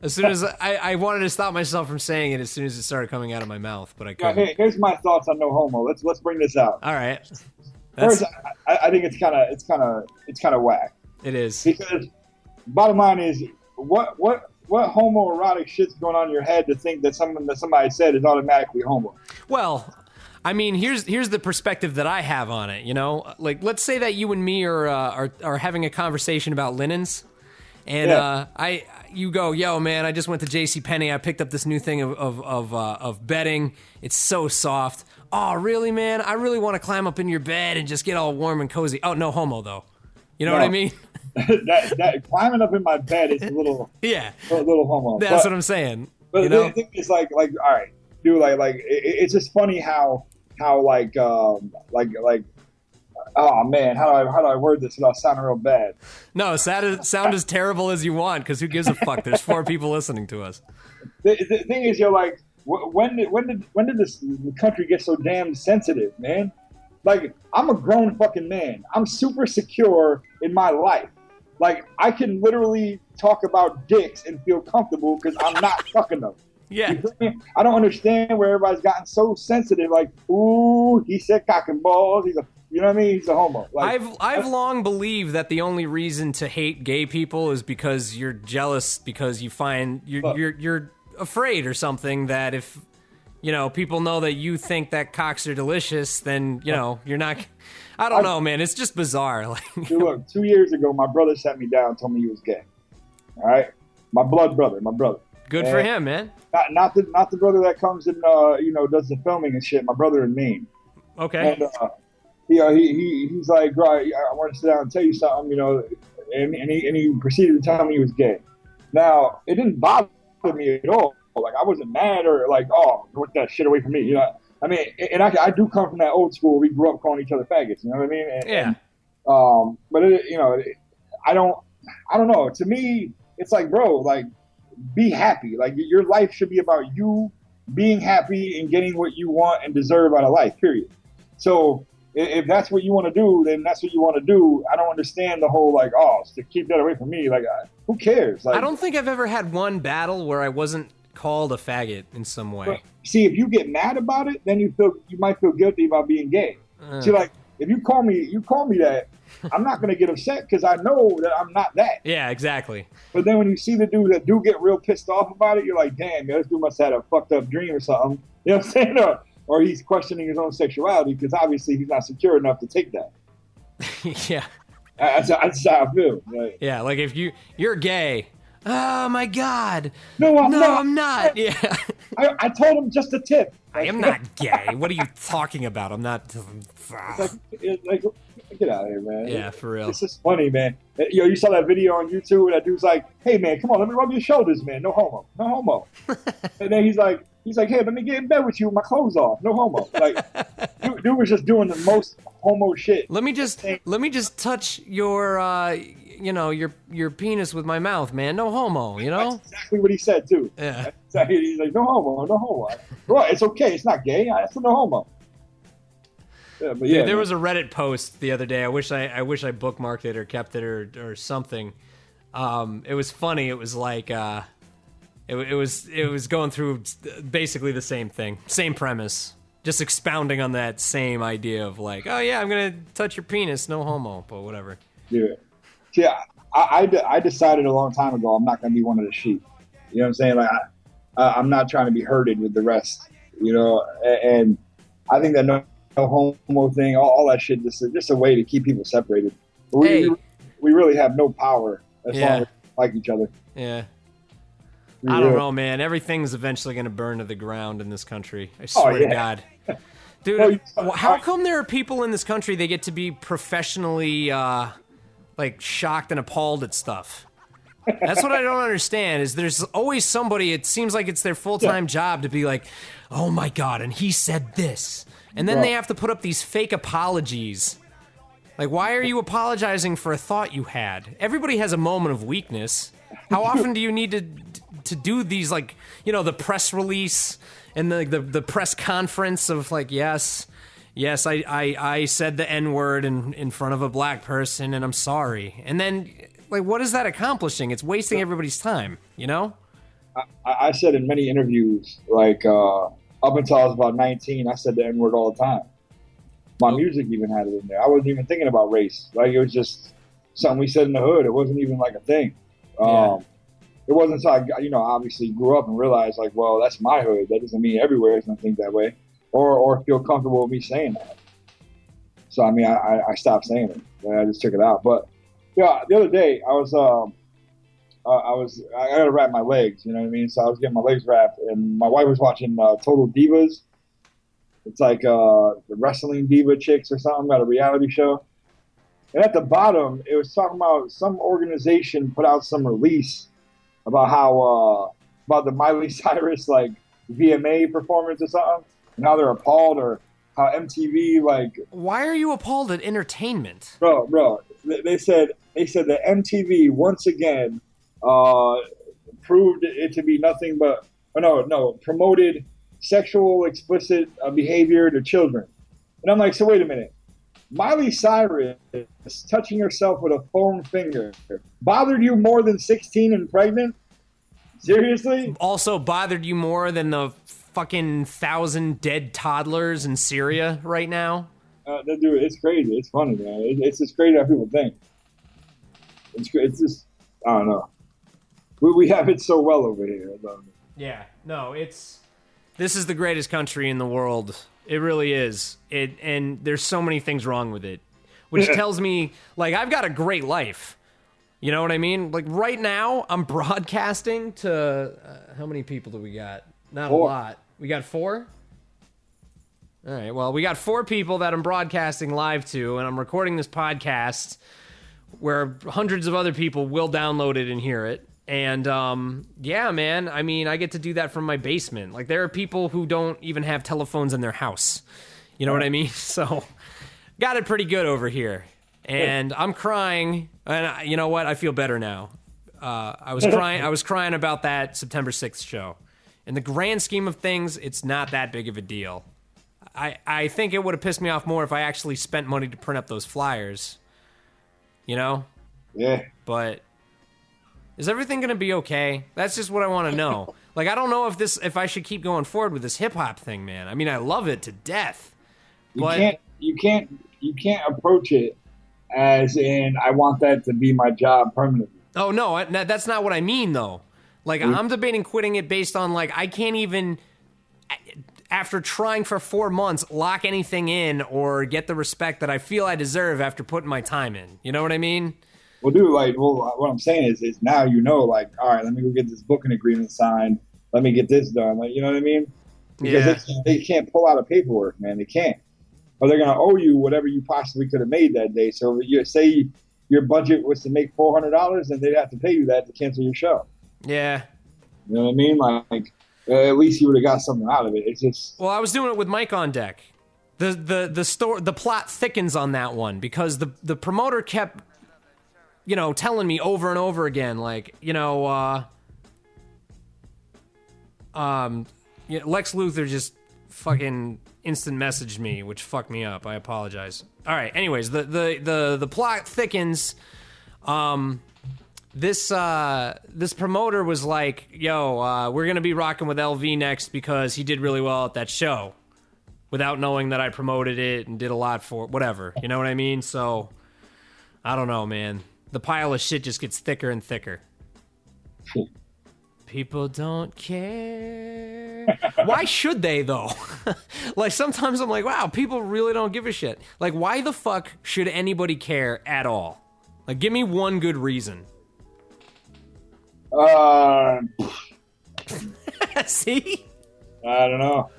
Speaker 2: As soon as I wanted to stop myself from saying it as soon as it started coming out of my mouth, but I couldn't.
Speaker 3: Here's my thoughts on no homo. Let's bring this out.
Speaker 2: All right.
Speaker 3: First, I think it's kind of whack.
Speaker 2: It is.
Speaker 3: Because bottom line is what homoerotic shit's going on in your head to think that somebody said is automatically homo?
Speaker 2: Well, I mean, here's the perspective that I have on it. Like let's say that you and me are having a conversation about linens, and you go, yo, man, I just went to JCPenney. I picked up this new thing of bedding. It's so soft. Oh, really, man? I really want to climb up in your bed and just get all warm and cozy. Oh, no homo though. You know what I mean?
Speaker 3: that climbing up in my bed is a little a little homo.
Speaker 2: That's what I'm saying.
Speaker 3: But the thing is like all right, dude, it's just funny how oh man, how do I word this without sounding real bad?
Speaker 2: No, sound as terrible as you want, because who gives a fuck? There's 4 people listening to us.
Speaker 3: The thing is, you're like, when did this country get so damn sensitive, man? Like, I'm a grown fucking man. I'm super secure in my life. Like, I can literally talk about dicks and feel comfortable because I'm not fucking them.
Speaker 2: Yeah.
Speaker 3: You feel me? I don't understand where everybody's gotten so sensitive. Like, ooh, he said cock and balls. You know what I mean? He's a homo. Like,
Speaker 2: I've long believed that the only reason to hate gay people is because you're jealous, because you find you're afraid or something that if people know that you think that cocks are delicious, then you're not. I don't know, man. It's just bizarre.
Speaker 3: Dude, look, 2 years ago, my brother sat me down and told me he was gay. All right, my brother.
Speaker 2: Good for him, man.
Speaker 3: Not the brother that comes and does the filming and shit. My brother in Maine.
Speaker 2: Okay.
Speaker 3: And he's like, bro, I want to sit down and tell you something, and he proceeded to tell me he was gay. Now, it didn't bother me at all. Like, I wasn't mad or like, oh, get that shit away from me. I mean, and I do come from that old school. We grew up calling each other faggots. You know what I mean?
Speaker 2: Yeah.
Speaker 3: But I don't know. To me, it's like, bro, like, be happy. Like, your life should be about you being happy and getting what you want and deserve out of life. Period. So if that's what you want to do, then that's what you want to do. I don't understand the whole like, oh, to keep that away from me. Like, who cares? Like,
Speaker 2: I don't think I've ever had one battle where I wasn't called a faggot in some way.
Speaker 3: See, if you get mad about it, then you might feel guilty about being gay. See, like, if you call me that, I'm not going to get upset because I know that I'm not that.
Speaker 2: Yeah, exactly.
Speaker 3: But then when you see the dude that do get real pissed off about it, you're like, damn, man, this dude must have had a fucked up dream or something. You know what I'm saying? Or he's questioning his own sexuality because obviously he's not secure enough to take that.
Speaker 2: Yeah.
Speaker 3: That's how I feel. Like,
Speaker 2: Yeah, like if you're gay. Oh my God.
Speaker 3: No,
Speaker 2: I'm not. Yeah.
Speaker 3: I told him just a tip.
Speaker 2: I am not gay. What are you talking about? I'm not.
Speaker 3: It's like, get out of here, man.
Speaker 2: Yeah, for real.
Speaker 3: It's just funny, man. Yo, you saw that video on YouTube where that dude's like, "Hey, man, come on, let me rub your shoulders, man. No homo, no homo." And then he's like, "Hey, let me get in bed with you with my clothes off. No homo." Like, dude was just doing the most homo shit.
Speaker 2: Let me just touch your your penis with my mouth, man. No homo, you know?
Speaker 3: That's exactly what he said too.
Speaker 2: Yeah.
Speaker 3: He's like, no homo, no homo. Bro, it's okay. It's not gay. That's no homo. Yeah, but yeah,
Speaker 2: there was a Reddit post the other day. I wish I bookmarked it or kept it or something. It was funny. It was like it was going through basically the same thing, same premise, just expounding on that same idea of like, oh yeah, I'm gonna touch your penis, no homo, but whatever.
Speaker 3: Yeah. See, I decided a long time ago I'm not gonna be one of the sheep. You know what I'm saying? Like I'm not trying to be herded with the rest. You know, and I think that no homo thing, all that shit, just a way to keep people separated. We really have no power as long as we like each other.
Speaker 2: Yeah. I don't know, man. Everything's eventually going to burn to the ground in this country. I swear to God. Dude, how come there are people in this country that get to be professionally like shocked and appalled at stuff? That's what I don't understand, is there's always somebody, it seems like it's their full-time job to be like, oh my God, and he said this. And then they have to put up these fake apologies. Like, why are you apologizing for a thought you had? Everybody has a moment of weakness. How often do you need to do these, like, you know, the press release and the press conference of like, yes, I said the N-word in front of a black person and I'm sorry. And then, like, what is that accomplishing? It's wasting everybody's time, you know?
Speaker 3: I said in many interviews, like, up until I was about 19, I said the N-word all the time. My music even had it in there. I wasn't even thinking about race. Like, it was just something we said in the hood. It wasn't even like a thing. It wasn't until I, obviously grew up and realized, like, well, that's my hood. That doesn't mean everywhere is going to think that way or feel comfortable with me saying that. So, I mean, I stopped saying it. I just took it out. But, yeah, the other day, I got to wrap my legs, you know what I mean? So I was getting my legs wrapped, and my wife was watching Total Divas. It's like the wrestling diva chicks or something, got a reality show. And at the bottom, it was talking about some organization put out some release about how, about the Miley Cyrus, like, VMA performance or something, and how they're appalled, or how MTV, like...
Speaker 2: Why are you appalled at entertainment?
Speaker 3: Bro, they said that MTV, once again, proved it to be nothing but... promoted sexual explicit behavior to children. And I'm like, so wait a minute. Miley Cyrus touching herself with a foam finger bothered you more than 16 and pregnant? Seriously?
Speaker 2: Also bothered you more than the fucking 1,000 dead toddlers in Syria right now?
Speaker 3: Dude, it's crazy. It's funny, man. It's just crazy how people think. It's just, I don't know. We have it so well over here.
Speaker 2: Yeah, no, this is the greatest country in the world. It really is. And there's so many things wrong with it, which tells me, like, I've got a great life. You know what I mean? Like, right now, I'm broadcasting to, how many people do we got? Not 4. A lot. We got 4? All right, well, we got 4 people that I'm broadcasting live to, and I'm recording this podcast where hundreds of other people will download it and hear it. And, yeah, man, I mean, I get to do that from my basement. Like, there are people who don't even have telephones in their house. You know what I mean? So, got it pretty good over here. And I'm crying, and you know what? I feel better now. I was crying about that September 6th show. In the grand scheme of things, it's not that big of a deal. I think it would have pissed me off more if I actually spent money to print up those flyers. You know?
Speaker 3: Yeah.
Speaker 2: But is everything going to be okay? That's just what I want to know. Like, I don't know if I should keep going forward with this hip-hop thing, man. I mean, I love it to death. But
Speaker 3: you can't approach it as in, I want that to be my job permanently.
Speaker 2: Oh, no, that's not what I mean, though. Like, I'm debating quitting it based on, like, I can't even... after trying for 4 months, lock anything in or get the respect that I feel I deserve after putting my time in. You know what I mean?
Speaker 3: Well, dude, like, what I'm saying is now you know, like, all right, let me go get this booking agreement signed. Let me get this done. Like, you know what I mean? Because they can't pull out of paperwork, man. They can't. Or they're going to owe you whatever you possibly could have made that day. So you say your budget was to make $400, and they'd have to pay you that to cancel your show.
Speaker 2: Yeah.
Speaker 3: You know what I mean? Like at least you would have got something out of it. It's just.
Speaker 2: Well, I was doing it with Mike on deck. The plot thickens on that one because the promoter kept, you know, telling me over and over again, like, you know, Lexx Luthor just fucking instant messaged me, which fucked me up. I apologize. All right. Anyways, the plot thickens. This promoter was like, "Yo, we're gonna be rocking with LV next because he did really well at that show," without knowing that I promoted it and did a lot for it, whatever. You know what I mean? So I don't know, man. The pile of shit just gets thicker and thicker. People don't care. Why should they, though? Like, sometimes I'm like, wow, people really don't give a shit. Like, why the fuck should anybody care at all? Like, give me one good reason. See?
Speaker 3: I don't know.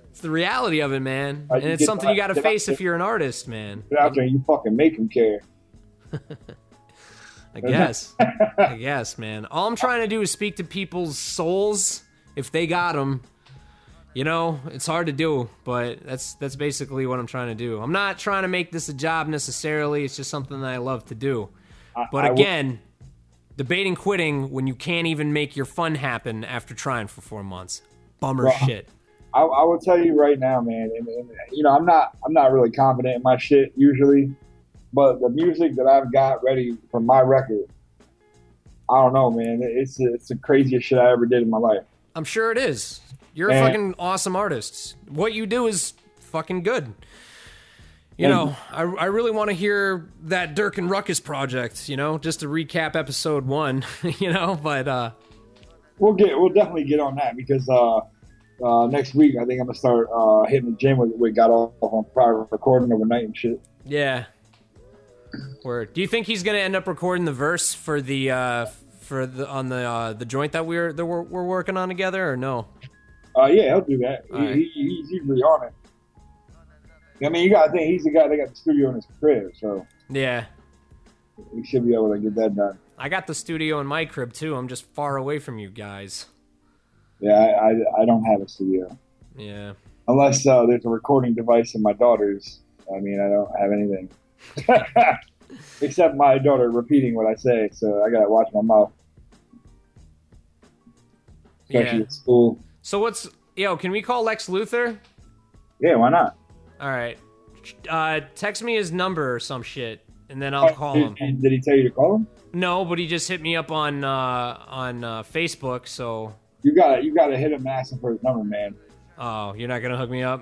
Speaker 2: It's the reality of it, man. And it's something you gotta face if you're an artist, man.
Speaker 3: Get out there and you fucking make them care.
Speaker 2: I guess, man. All I'm trying to do is speak to people's souls if they got them. You know, it's hard to do, but that's basically what I'm trying to do. I'm not trying to make this a job necessarily. It's just something that I love to do. But again, debating quitting when you can't even make your fun happen after trying for 4 months. Bummer shit.
Speaker 3: I will tell you right now, man, and you know, I'm not really confident in my shit usually, but the music that I've got ready for my record, I don't know, man. It's the craziest shit I ever did in my life.
Speaker 2: I'm sure it is. You're a fucking awesome artist. What you do is fucking good. You know, I really want to hear that Dirk and Ruckus project, you know, just to recap episode 1, you know, but
Speaker 3: we'll definitely get on that because next week I think I'm gonna start hitting the gym with got off on private recording overnight and shit.
Speaker 2: Yeah. Word. Do you think he's gonna end up recording the verse for the joint that we're working on together, or no?
Speaker 3: Yeah, he'll do that. He's usually on it. I mean, you gotta think he's the guy that got the studio in his crib, so
Speaker 2: yeah,
Speaker 3: we should be able to get that done.
Speaker 2: I got the studio in my crib too. I'm just far away from you guys.
Speaker 3: Yeah, I don't have a studio.
Speaker 2: Yeah. Unless
Speaker 3: there's a recording device in my daughter's. I mean, I don't have anything. Except my daughter repeating what I say, so I gotta watch my mouth. Especially at school.
Speaker 2: So can we call Lexx Luthor?
Speaker 3: Yeah, why not?
Speaker 2: All right. Text me his number or some shit, and then I'll call him.
Speaker 3: Did he tell you to call him?
Speaker 2: No, but he just hit me up on Facebook, so...
Speaker 3: You gotta hit him and ask him for his number, man.
Speaker 2: Oh, you're not gonna hook me up?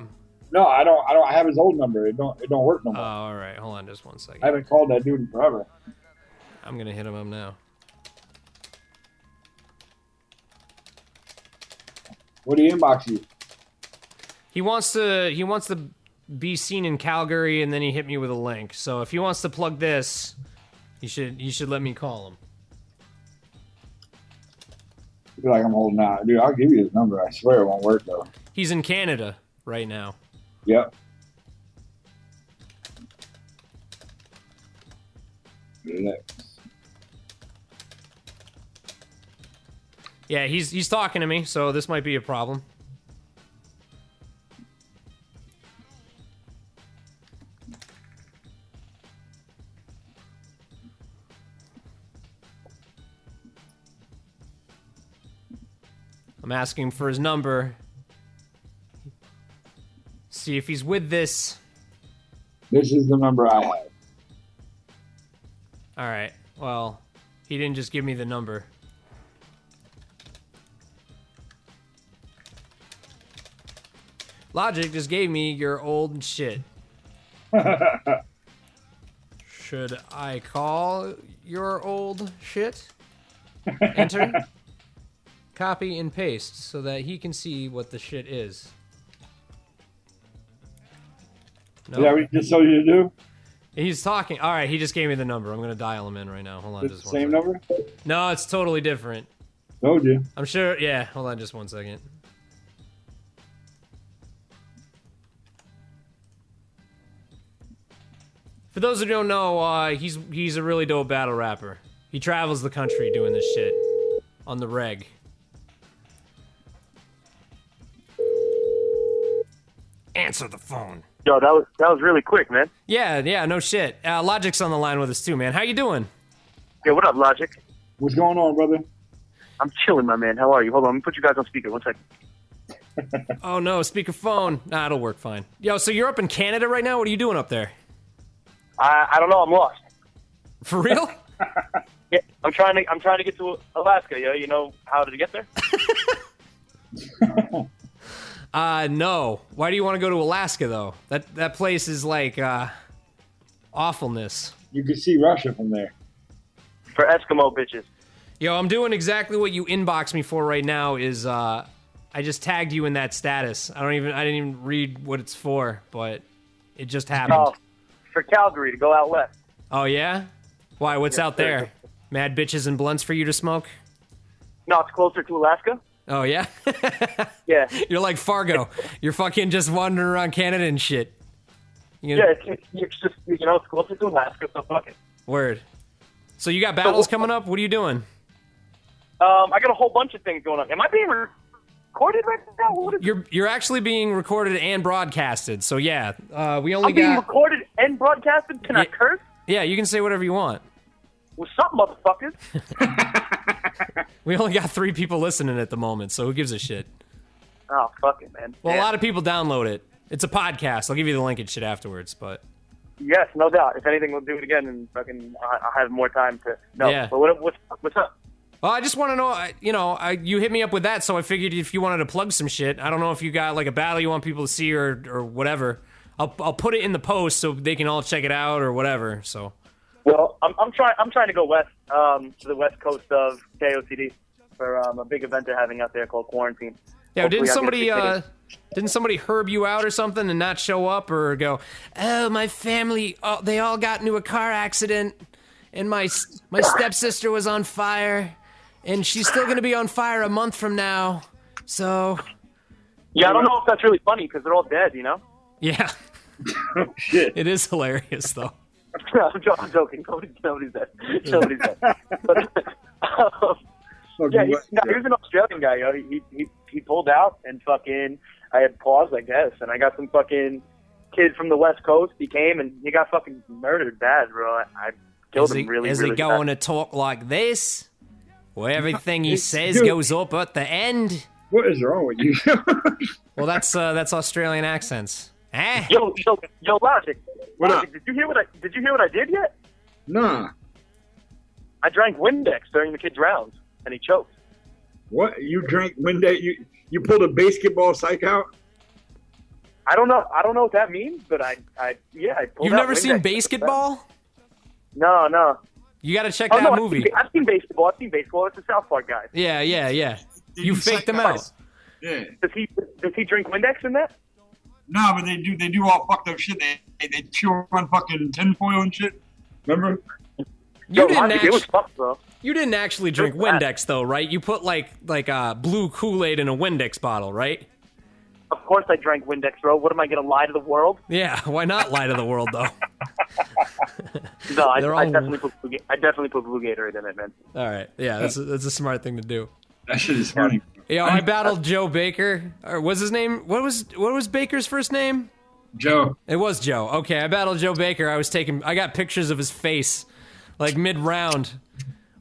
Speaker 3: No, I don't. I have his old number. It don't work no more.
Speaker 2: Oh, all right. Hold on, just 1 second.
Speaker 3: I haven't called that dude in forever.
Speaker 2: I'm gonna hit him up now.
Speaker 3: What do you inbox you?
Speaker 2: He wants to be seen in Calgary, and then he hit me with a link. So if he wants to plug this, you should let me call him.
Speaker 3: I feel like I'm holding out. Dude, I'll give you his number. I swear it won't work, though.
Speaker 2: He's in Canada right now.
Speaker 3: Yep. Lexx.
Speaker 2: Yeah, he's talking to me, so this might be a problem. I'm asking for his number. See if he's with this.
Speaker 3: This is the number I have.
Speaker 2: All right. Well, he didn't just give me the number. Logic just gave me your old shit. Should I call your old shit? Enter. Copy and paste so that he can see what the shit is. Nope.
Speaker 3: Is that what he just told you to do?
Speaker 2: He's talking. All right, he just gave me the number. I'm gonna dial him in right now. Hold on,
Speaker 3: It's
Speaker 2: just
Speaker 3: the
Speaker 2: one
Speaker 3: same
Speaker 2: second.
Speaker 3: number?
Speaker 2: No, it's totally different.
Speaker 3: Told you.
Speaker 2: I'm sure. Yeah, hold on, just one second. For those who don't know, he's a really dope battle rapper. He travels the country doing this shit on the reg. Answer the phone.
Speaker 7: Yo, that was really quick, man.
Speaker 2: Yeah, no shit. Logic's on the line with us too, man. How you doing?
Speaker 7: Yeah, what up, Logic?
Speaker 3: What's going on, brother?
Speaker 7: I'm chilling, my man. How are you? Hold on, let me put you guys on speaker. 1 second.
Speaker 2: Oh no, speakerphone. Nah, it'll work fine. Yo, so you're up in Canada right now? What are you doing up there?
Speaker 7: I don't know. I'm lost.
Speaker 2: For real?
Speaker 7: Yeah, I'm trying to get to Alaska. Yo, you know how to get there?
Speaker 2: No. Why do you want to go to Alaska though? That place is like awfulness.
Speaker 3: You can see Russia from there.
Speaker 7: For Eskimo bitches.
Speaker 2: Yo, I'm doing exactly what you inboxed me for right now. Is I just tagged you in that status. I didn't even read what it's for, but it just happened.
Speaker 7: Oh, for Calgary to go out west.
Speaker 2: Oh yeah? Why? What's out there? Mad bitches and blunts for you to smoke?
Speaker 7: No, it's closer to Alaska.
Speaker 2: Oh yeah?
Speaker 7: Yeah.
Speaker 2: You're like Fargo. You're fucking just wandering around Canada and shit.
Speaker 7: Yeah, it's just, you know, it's closer to Alaska, so fuck it.
Speaker 2: Word. So you got battles coming up? What are you doing?
Speaker 7: I got a whole bunch of things going on. Am I being recorded right now? What is
Speaker 2: You're actually being recorded and broadcasted. So yeah, we only
Speaker 7: I'm being recorded and broadcasted? Can I curse?
Speaker 2: Yeah, you can say whatever you want.
Speaker 7: What's up, motherfuckers?
Speaker 2: We only got 3 people listening at the moment, so who gives a shit?
Speaker 7: Oh, fuck it, man.
Speaker 2: Well,
Speaker 7: Damn.
Speaker 2: a lot of people download it. It's a podcast. I'll give you the link and shit afterwards, but...
Speaker 7: Yes, no doubt. If anything, we'll do it again, and fucking I'll have more time to know.
Speaker 2: Yeah.
Speaker 7: But what's up?
Speaker 2: Well, I just want to know, you hit me up with that, so I figured if you wanted to plug some shit, I don't know if you got like a battle you want people to see or whatever. I'll put it in the post so they can all check it out or whatever. So.
Speaker 7: Well, I'm trying to go west, to the west coast of KOCD for a big event they're having out there called Quarantine.
Speaker 2: Yeah,
Speaker 7: Hopefully
Speaker 2: didn't somebody herb you out or something and not show up or go, oh, my family, they all got into a car accident and my stepsister was on fire and she's still going to be on fire a month from now, so...
Speaker 7: Yeah, I don't know if that's really funny because they're all dead, you know?
Speaker 2: Yeah.
Speaker 3: Oh, shit.
Speaker 2: It is hilarious, though.
Speaker 7: I'm joking. Nobody's dead. Nobody's dead. But, yeah, here's an Australian guy, yo. He pulled out and fucking, I had paused, I guess, and I got some fucking kid from the West Coast. He came and he got fucking murdered bad, bro. I killed him really,
Speaker 2: Is
Speaker 7: really
Speaker 2: he going
Speaker 7: bad.
Speaker 2: to talk like this? Where everything he says goes up at the end?
Speaker 3: What is wrong with you?
Speaker 2: Well, that's Australian accents. Eh?
Speaker 7: Yo, Logic.
Speaker 3: What
Speaker 7: Logic,
Speaker 3: up?
Speaker 7: Did you hear what I did yet?
Speaker 3: Nah.
Speaker 7: I drank Windex during the kid's rounds, and he choked.
Speaker 3: What? You drank Windex? You pulled a basketball psych out?
Speaker 7: I don't know what that means, but I pulled
Speaker 2: You've
Speaker 7: out
Speaker 2: never seen
Speaker 7: Windex.
Speaker 2: basketball?
Speaker 7: No.
Speaker 2: You got to check
Speaker 7: Oh,
Speaker 2: that
Speaker 7: no,
Speaker 2: movie.
Speaker 7: I've seen baseball. It's the South Park guys.
Speaker 2: Yeah. You faked them out.
Speaker 3: Yeah.
Speaker 7: Does he drink Windex in that?
Speaker 3: Nah, but they do all fucked up shit. They chew on fucking tinfoil and shit. Remember?
Speaker 2: You didn't
Speaker 7: Logic, it was fucked, bro.
Speaker 2: You didn't actually drink
Speaker 7: It was bad.
Speaker 2: Windex though, right? You put like blue Kool-Aid in a Windex bottle, right?
Speaker 7: Of course I drank Windex, bro. What am I gonna lie to the world?
Speaker 2: Yeah. Why not lie to the world though?
Speaker 7: No, I
Speaker 2: They're all-
Speaker 7: definitely put Blue Gatorade in it, man.
Speaker 2: All right. Yeah, that's a smart thing to do.
Speaker 3: That shit is funny.
Speaker 2: Yeah, I battled Joe Baker. Or was his name? What was Baker's first name?
Speaker 3: Joe.
Speaker 2: It was Joe. Okay, I battled Joe Baker. I got pictures of his face, like mid-round.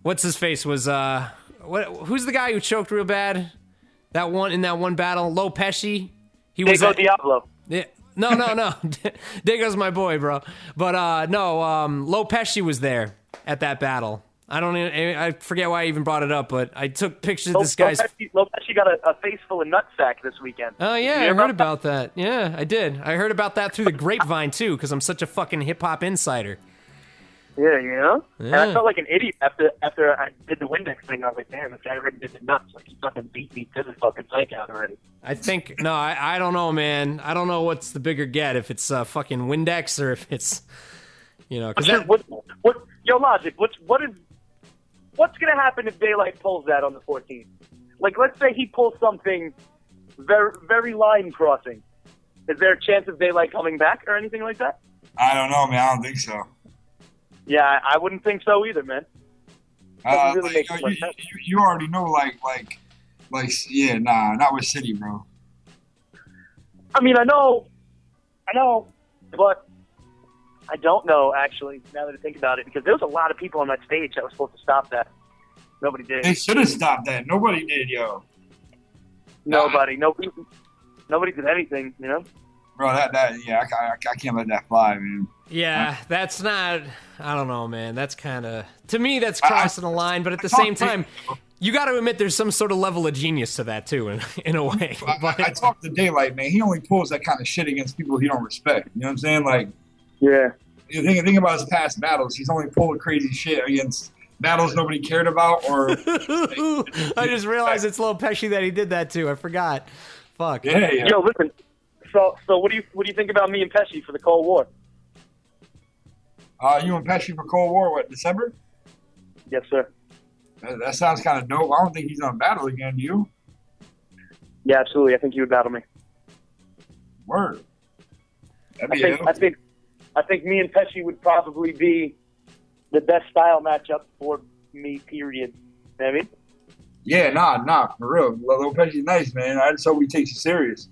Speaker 2: What's his face was who's the guy who choked real bad? That one battle, Lo Pesci. He was
Speaker 7: Diego Diablo.
Speaker 2: Yeah. No. Dago's my boy, bro. But Lo Pesci was there at that battle. I forget why I even brought it up, but I took pictures of this guy's...
Speaker 7: Lo Pesci got a face full of nutsack this weekend.
Speaker 2: Oh, yeah, I heard about that. Yeah, I did. I heard about that through the grapevine, too, because I'm such a fucking hip-hop insider.
Speaker 7: Yeah, you know?
Speaker 2: Yeah.
Speaker 7: And I felt like an idiot after I did the Windex thing. I was like, damn, this guy already did the nuts. Like, he's fucking beat me to the fucking psych out already.
Speaker 2: I think, no, I don't know, man. I don't know what's the bigger get, if it's fucking Windex or if it's, you know, because that...
Speaker 7: Yo, Logic, what's going to happen if Daylight pulls that on the 14th? Like, let's say he pulls something very, very line crossing. Is there a chance of Daylight coming back or anything like that?
Speaker 3: I don't know, man. I don't think so.
Speaker 7: Yeah, I wouldn't think so either, man. Really
Speaker 3: you already know, like, yeah, nah, not with City, bro.
Speaker 7: I mean, I know, but I don't know, actually, now that I think about it, because there was a lot of people on that stage that were supposed to stop that. Nobody did.
Speaker 3: They should have stopped that. Nobody did, yo.
Speaker 7: Nobody did anything, you know?
Speaker 3: Bro, yeah, I can't let that fly, man.
Speaker 2: Yeah, that's not, I don't know, man. That's kind of, to me, that's crossing the line, but at the same time, you got to admit there's some sort of level of genius to that, too, in a way.
Speaker 3: I talked to Daylight, man. He only pulls that kind of shit against people he don't respect. You know what I'm saying? Like,
Speaker 7: yeah.
Speaker 3: You think about his past battles. He's only pulled crazy shit against battles nobody cared about, or...
Speaker 2: I just realized it's Lil Pesci that he did that, too. I forgot. Fuck.
Speaker 3: Yeah.
Speaker 7: Yo, listen. So what do you think about me and Pesci for the Cold War?
Speaker 3: You and Pesci for Cold War, what, December?
Speaker 7: Yes, sir.
Speaker 3: That sounds kind of dope. I don't think he's gonna battle again, do you?
Speaker 7: Yeah, absolutely. I think he would battle me.
Speaker 3: Word.
Speaker 7: I think me and Pesci would probably be the best style matchup for me, period. You know what I mean?
Speaker 3: Yeah, nah, for real. Lil Pesci's nice, man. I just hope he takes you serious.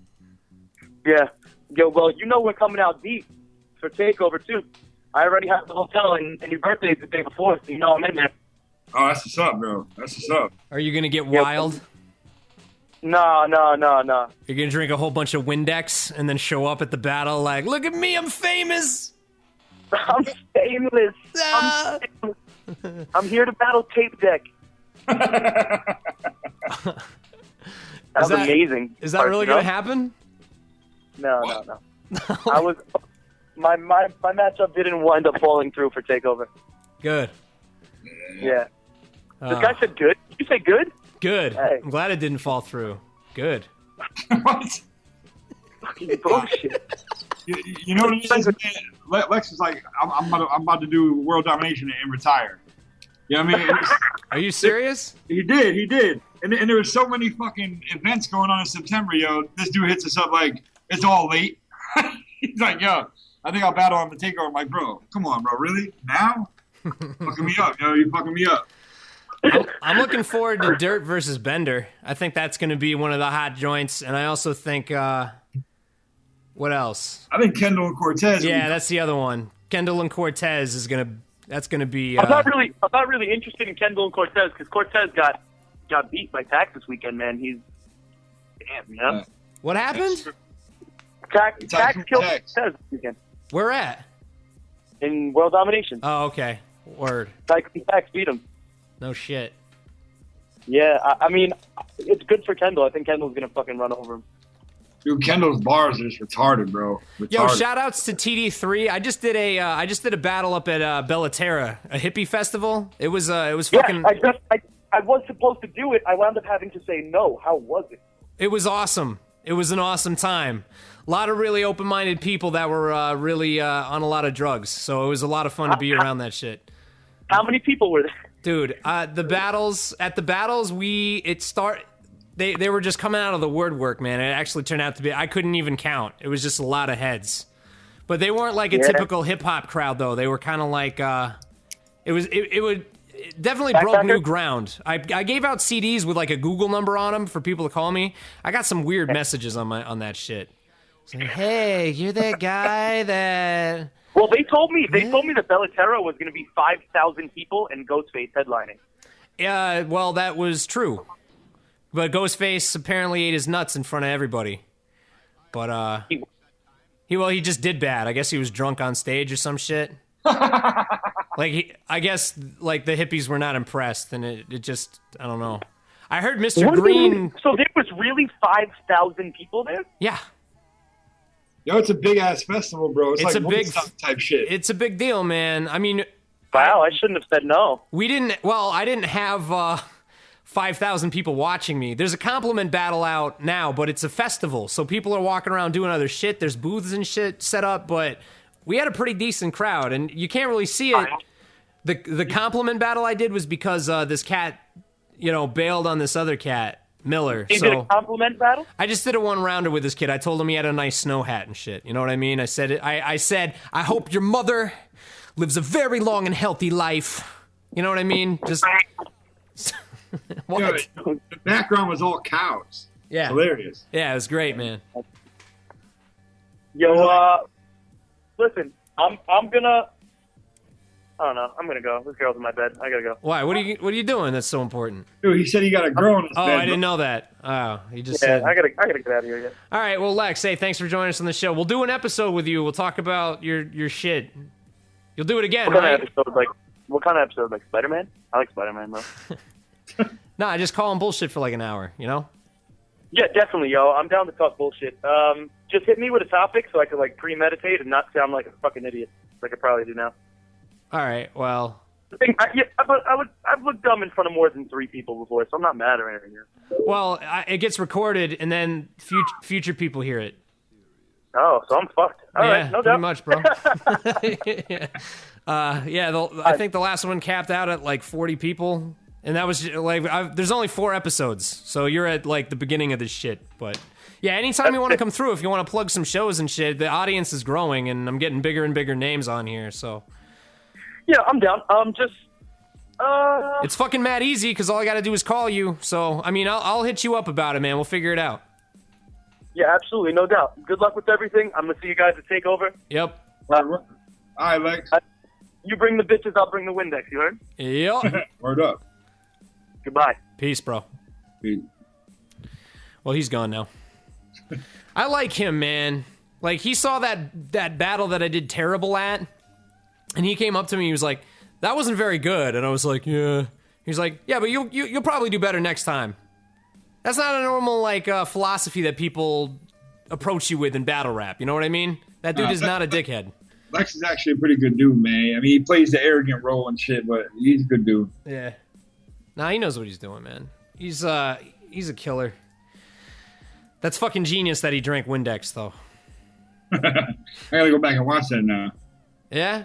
Speaker 7: Yeah. Yo, well, you know we're coming out deep for TakeOver, too. I already have the hotel, and your birthday's the day before, so you know I'm in there.
Speaker 3: Oh, that's what's up, bro. That's what's up.
Speaker 2: Are you going to get wild?
Speaker 7: No.
Speaker 2: You're going to drink a whole bunch of Windex and then show up at the battle like, look at me, I'm famous!
Speaker 7: I'm famous.
Speaker 2: Ah.
Speaker 7: I'm here to battle Tape Deck. That was amazing.
Speaker 2: Is that really going to happen?
Speaker 7: No. I was my matchup didn't wind up falling through for TakeOver.
Speaker 2: Good.
Speaker 7: Yeah. This guy said good. Did you say good?
Speaker 2: Good.
Speaker 7: Hey.
Speaker 2: I'm glad it didn't fall through. Good.
Speaker 3: What?
Speaker 7: Fucking bullshit.
Speaker 3: You know what it is, man? Lexx was like, I'm about to do world domination and retire. You know what I mean?
Speaker 2: Are you serious?
Speaker 3: He did. And there were so many fucking events going on in September, yo. This dude hits us up like, it's all late. He's like, yo, I think I'll battle on the TakeOver. I'm like, bro, come on, bro, really? Now? Fucking me up, yo. You fucking me up.
Speaker 2: I'm looking forward to Dirt versus Bender. I think that's going to be one of the hot joints. And I also think, what else?
Speaker 3: I think Kendall and Cortez.
Speaker 2: Yeah, that's the other one. Kendall and Cortez is going to be...
Speaker 7: I'm not really interested in Kendall and Cortez because Cortez got beat by Tax this weekend, man. He's... Damn, you know?
Speaker 2: What happened?
Speaker 7: Tax killed Cortez this weekend.
Speaker 2: Where at?
Speaker 7: In World Domination.
Speaker 2: Oh, okay. Word.
Speaker 7: Tax beat him.
Speaker 2: No shit.
Speaker 7: Yeah, I mean, it's good for Kendall. I think Kendall's going to fucking run over him.
Speaker 3: Dude, Kendall's bars are just retarded, bro. Retarded.
Speaker 2: Yo, shout outs to TD3. I just did a battle up at Bellaterra, a hippie festival. It was fucking...
Speaker 7: Yeah, I was supposed to do it. I wound up having to say no. How was it?
Speaker 2: It was awesome. It was an awesome time. A lot of really open-minded people that were really on a lot of drugs. So it was a lot of fun to be around that shit.
Speaker 7: How many people were there?
Speaker 2: Dude, the battles, they were just coming out of the woodwork, man. It actually turned out to be, I couldn't even count. It was just a lot of heads. But they weren't like a typical hip-hop crowd, though. They were kind of like, it definitely broke new ground. I gave out CDs with like a Google number on them for people to call me. I got some weird messages on that shit. It's like, hey, you're that guy that...
Speaker 7: Well, they told me that Bellaterra was going to be 5,000 people and Ghostface headlining.
Speaker 2: Yeah, well, that was true. But Ghostface apparently ate his nuts in front of everybody. But he just did bad. I guess he was drunk on stage or some shit. I guess the hippies were not impressed, and it just, I don't know. I heard Mr. Green.
Speaker 7: So there was really 5,000 people there?
Speaker 2: Yeah.
Speaker 3: Yo, it's a big ass festival, bro. It's like
Speaker 2: a big
Speaker 3: type shit.
Speaker 2: It's a big deal, man. I mean,
Speaker 7: Wow, I shouldn't have said no.
Speaker 2: I didn't have 5,000 people watching me. There's a compliment battle out now, but it's a festival, so people are walking around doing other shit. There's booths and shit set up, but we had a pretty decent crowd, and you can't really see it. The compliment battle I did was because this cat, bailed on this other cat, Miller.
Speaker 7: You did a compliment battle?
Speaker 2: I just did a one-rounder with this kid. I told him he had a nice snow hat and shit. You know what I mean? I said, I hope your mother lives a very long and healthy life. You know what I mean? Just... What?
Speaker 3: The background was all cows.
Speaker 2: Yeah.
Speaker 3: Hilarious.
Speaker 2: Yeah, it was great, man.
Speaker 7: Yo, listen, I'm gonna... I don't know. I'm gonna go. This girl's in my bed. I gotta go.
Speaker 2: Why? What are you doing that's so important?
Speaker 3: Dude, he said he got a girl in his bed.
Speaker 2: I didn't know that. Oh, he just said...
Speaker 7: I gotta get out of here, yeah.
Speaker 2: All right, well, Lex, hey, thanks for joining us on the show. We'll do an episode with you. We'll talk about your shit. You'll do it again, right?
Speaker 7: What kind of episode? Like Spider-Man? I like Spider-Man, though.
Speaker 2: No, I just call him bullshit for like an hour,
Speaker 7: Yeah, definitely, yo. I'm down to talk bullshit. Just hit me with a topic so I could, premeditate and not sound like a fucking idiot, like I probably do now.
Speaker 2: All right, well...
Speaker 7: I've looked dumb in front of more than 3 people before, so I'm not mad or anything.
Speaker 2: Well, it gets recorded, and then future people hear it.
Speaker 7: Oh, so I'm fucked. All right, no doubt.
Speaker 2: Pretty much, bro. I think the last one capped out at 40 people, and that was there's only 4 episodes, so you're at the beginning of this shit. But yeah, anytime you want to come through, if you want to plug some shows and shit, the audience is growing, and I'm getting bigger and bigger names on here. So
Speaker 7: yeah, I'm down.
Speaker 2: It's fucking mad easy because all I got to do is call you. So I mean, I'll hit you up about it, man. We'll figure it out.
Speaker 7: Yeah, absolutely, no doubt. Good luck with everything. I'm gonna see you guys at Takeover.
Speaker 2: Yep.
Speaker 3: All right, Lex.
Speaker 7: You bring the bitches, I'll bring the Windex. You heard?
Speaker 2: Yep.
Speaker 3: Word up.
Speaker 7: Goodbye.
Speaker 2: Peace, bro.
Speaker 3: Peace.
Speaker 2: Well, he's gone now. I like him, man. He saw that battle that I did terrible at, and he came up to me. He was like, "That wasn't very good," and I was like, "Yeah." He's like, "Yeah, but you'll probably do better next time." That's not a normal philosophy that people approach you with in battle rap. You know what I mean? That dude is not a dickhead.
Speaker 3: Lex is actually a pretty good dude, man. I mean, he plays the arrogant role and shit, but he's a good dude.
Speaker 2: Yeah. Nah, he knows what he's doing, man. He's a killer. That's fucking genius that he drank Windex, though.
Speaker 3: I gotta go back and watch that now.
Speaker 2: Yeah?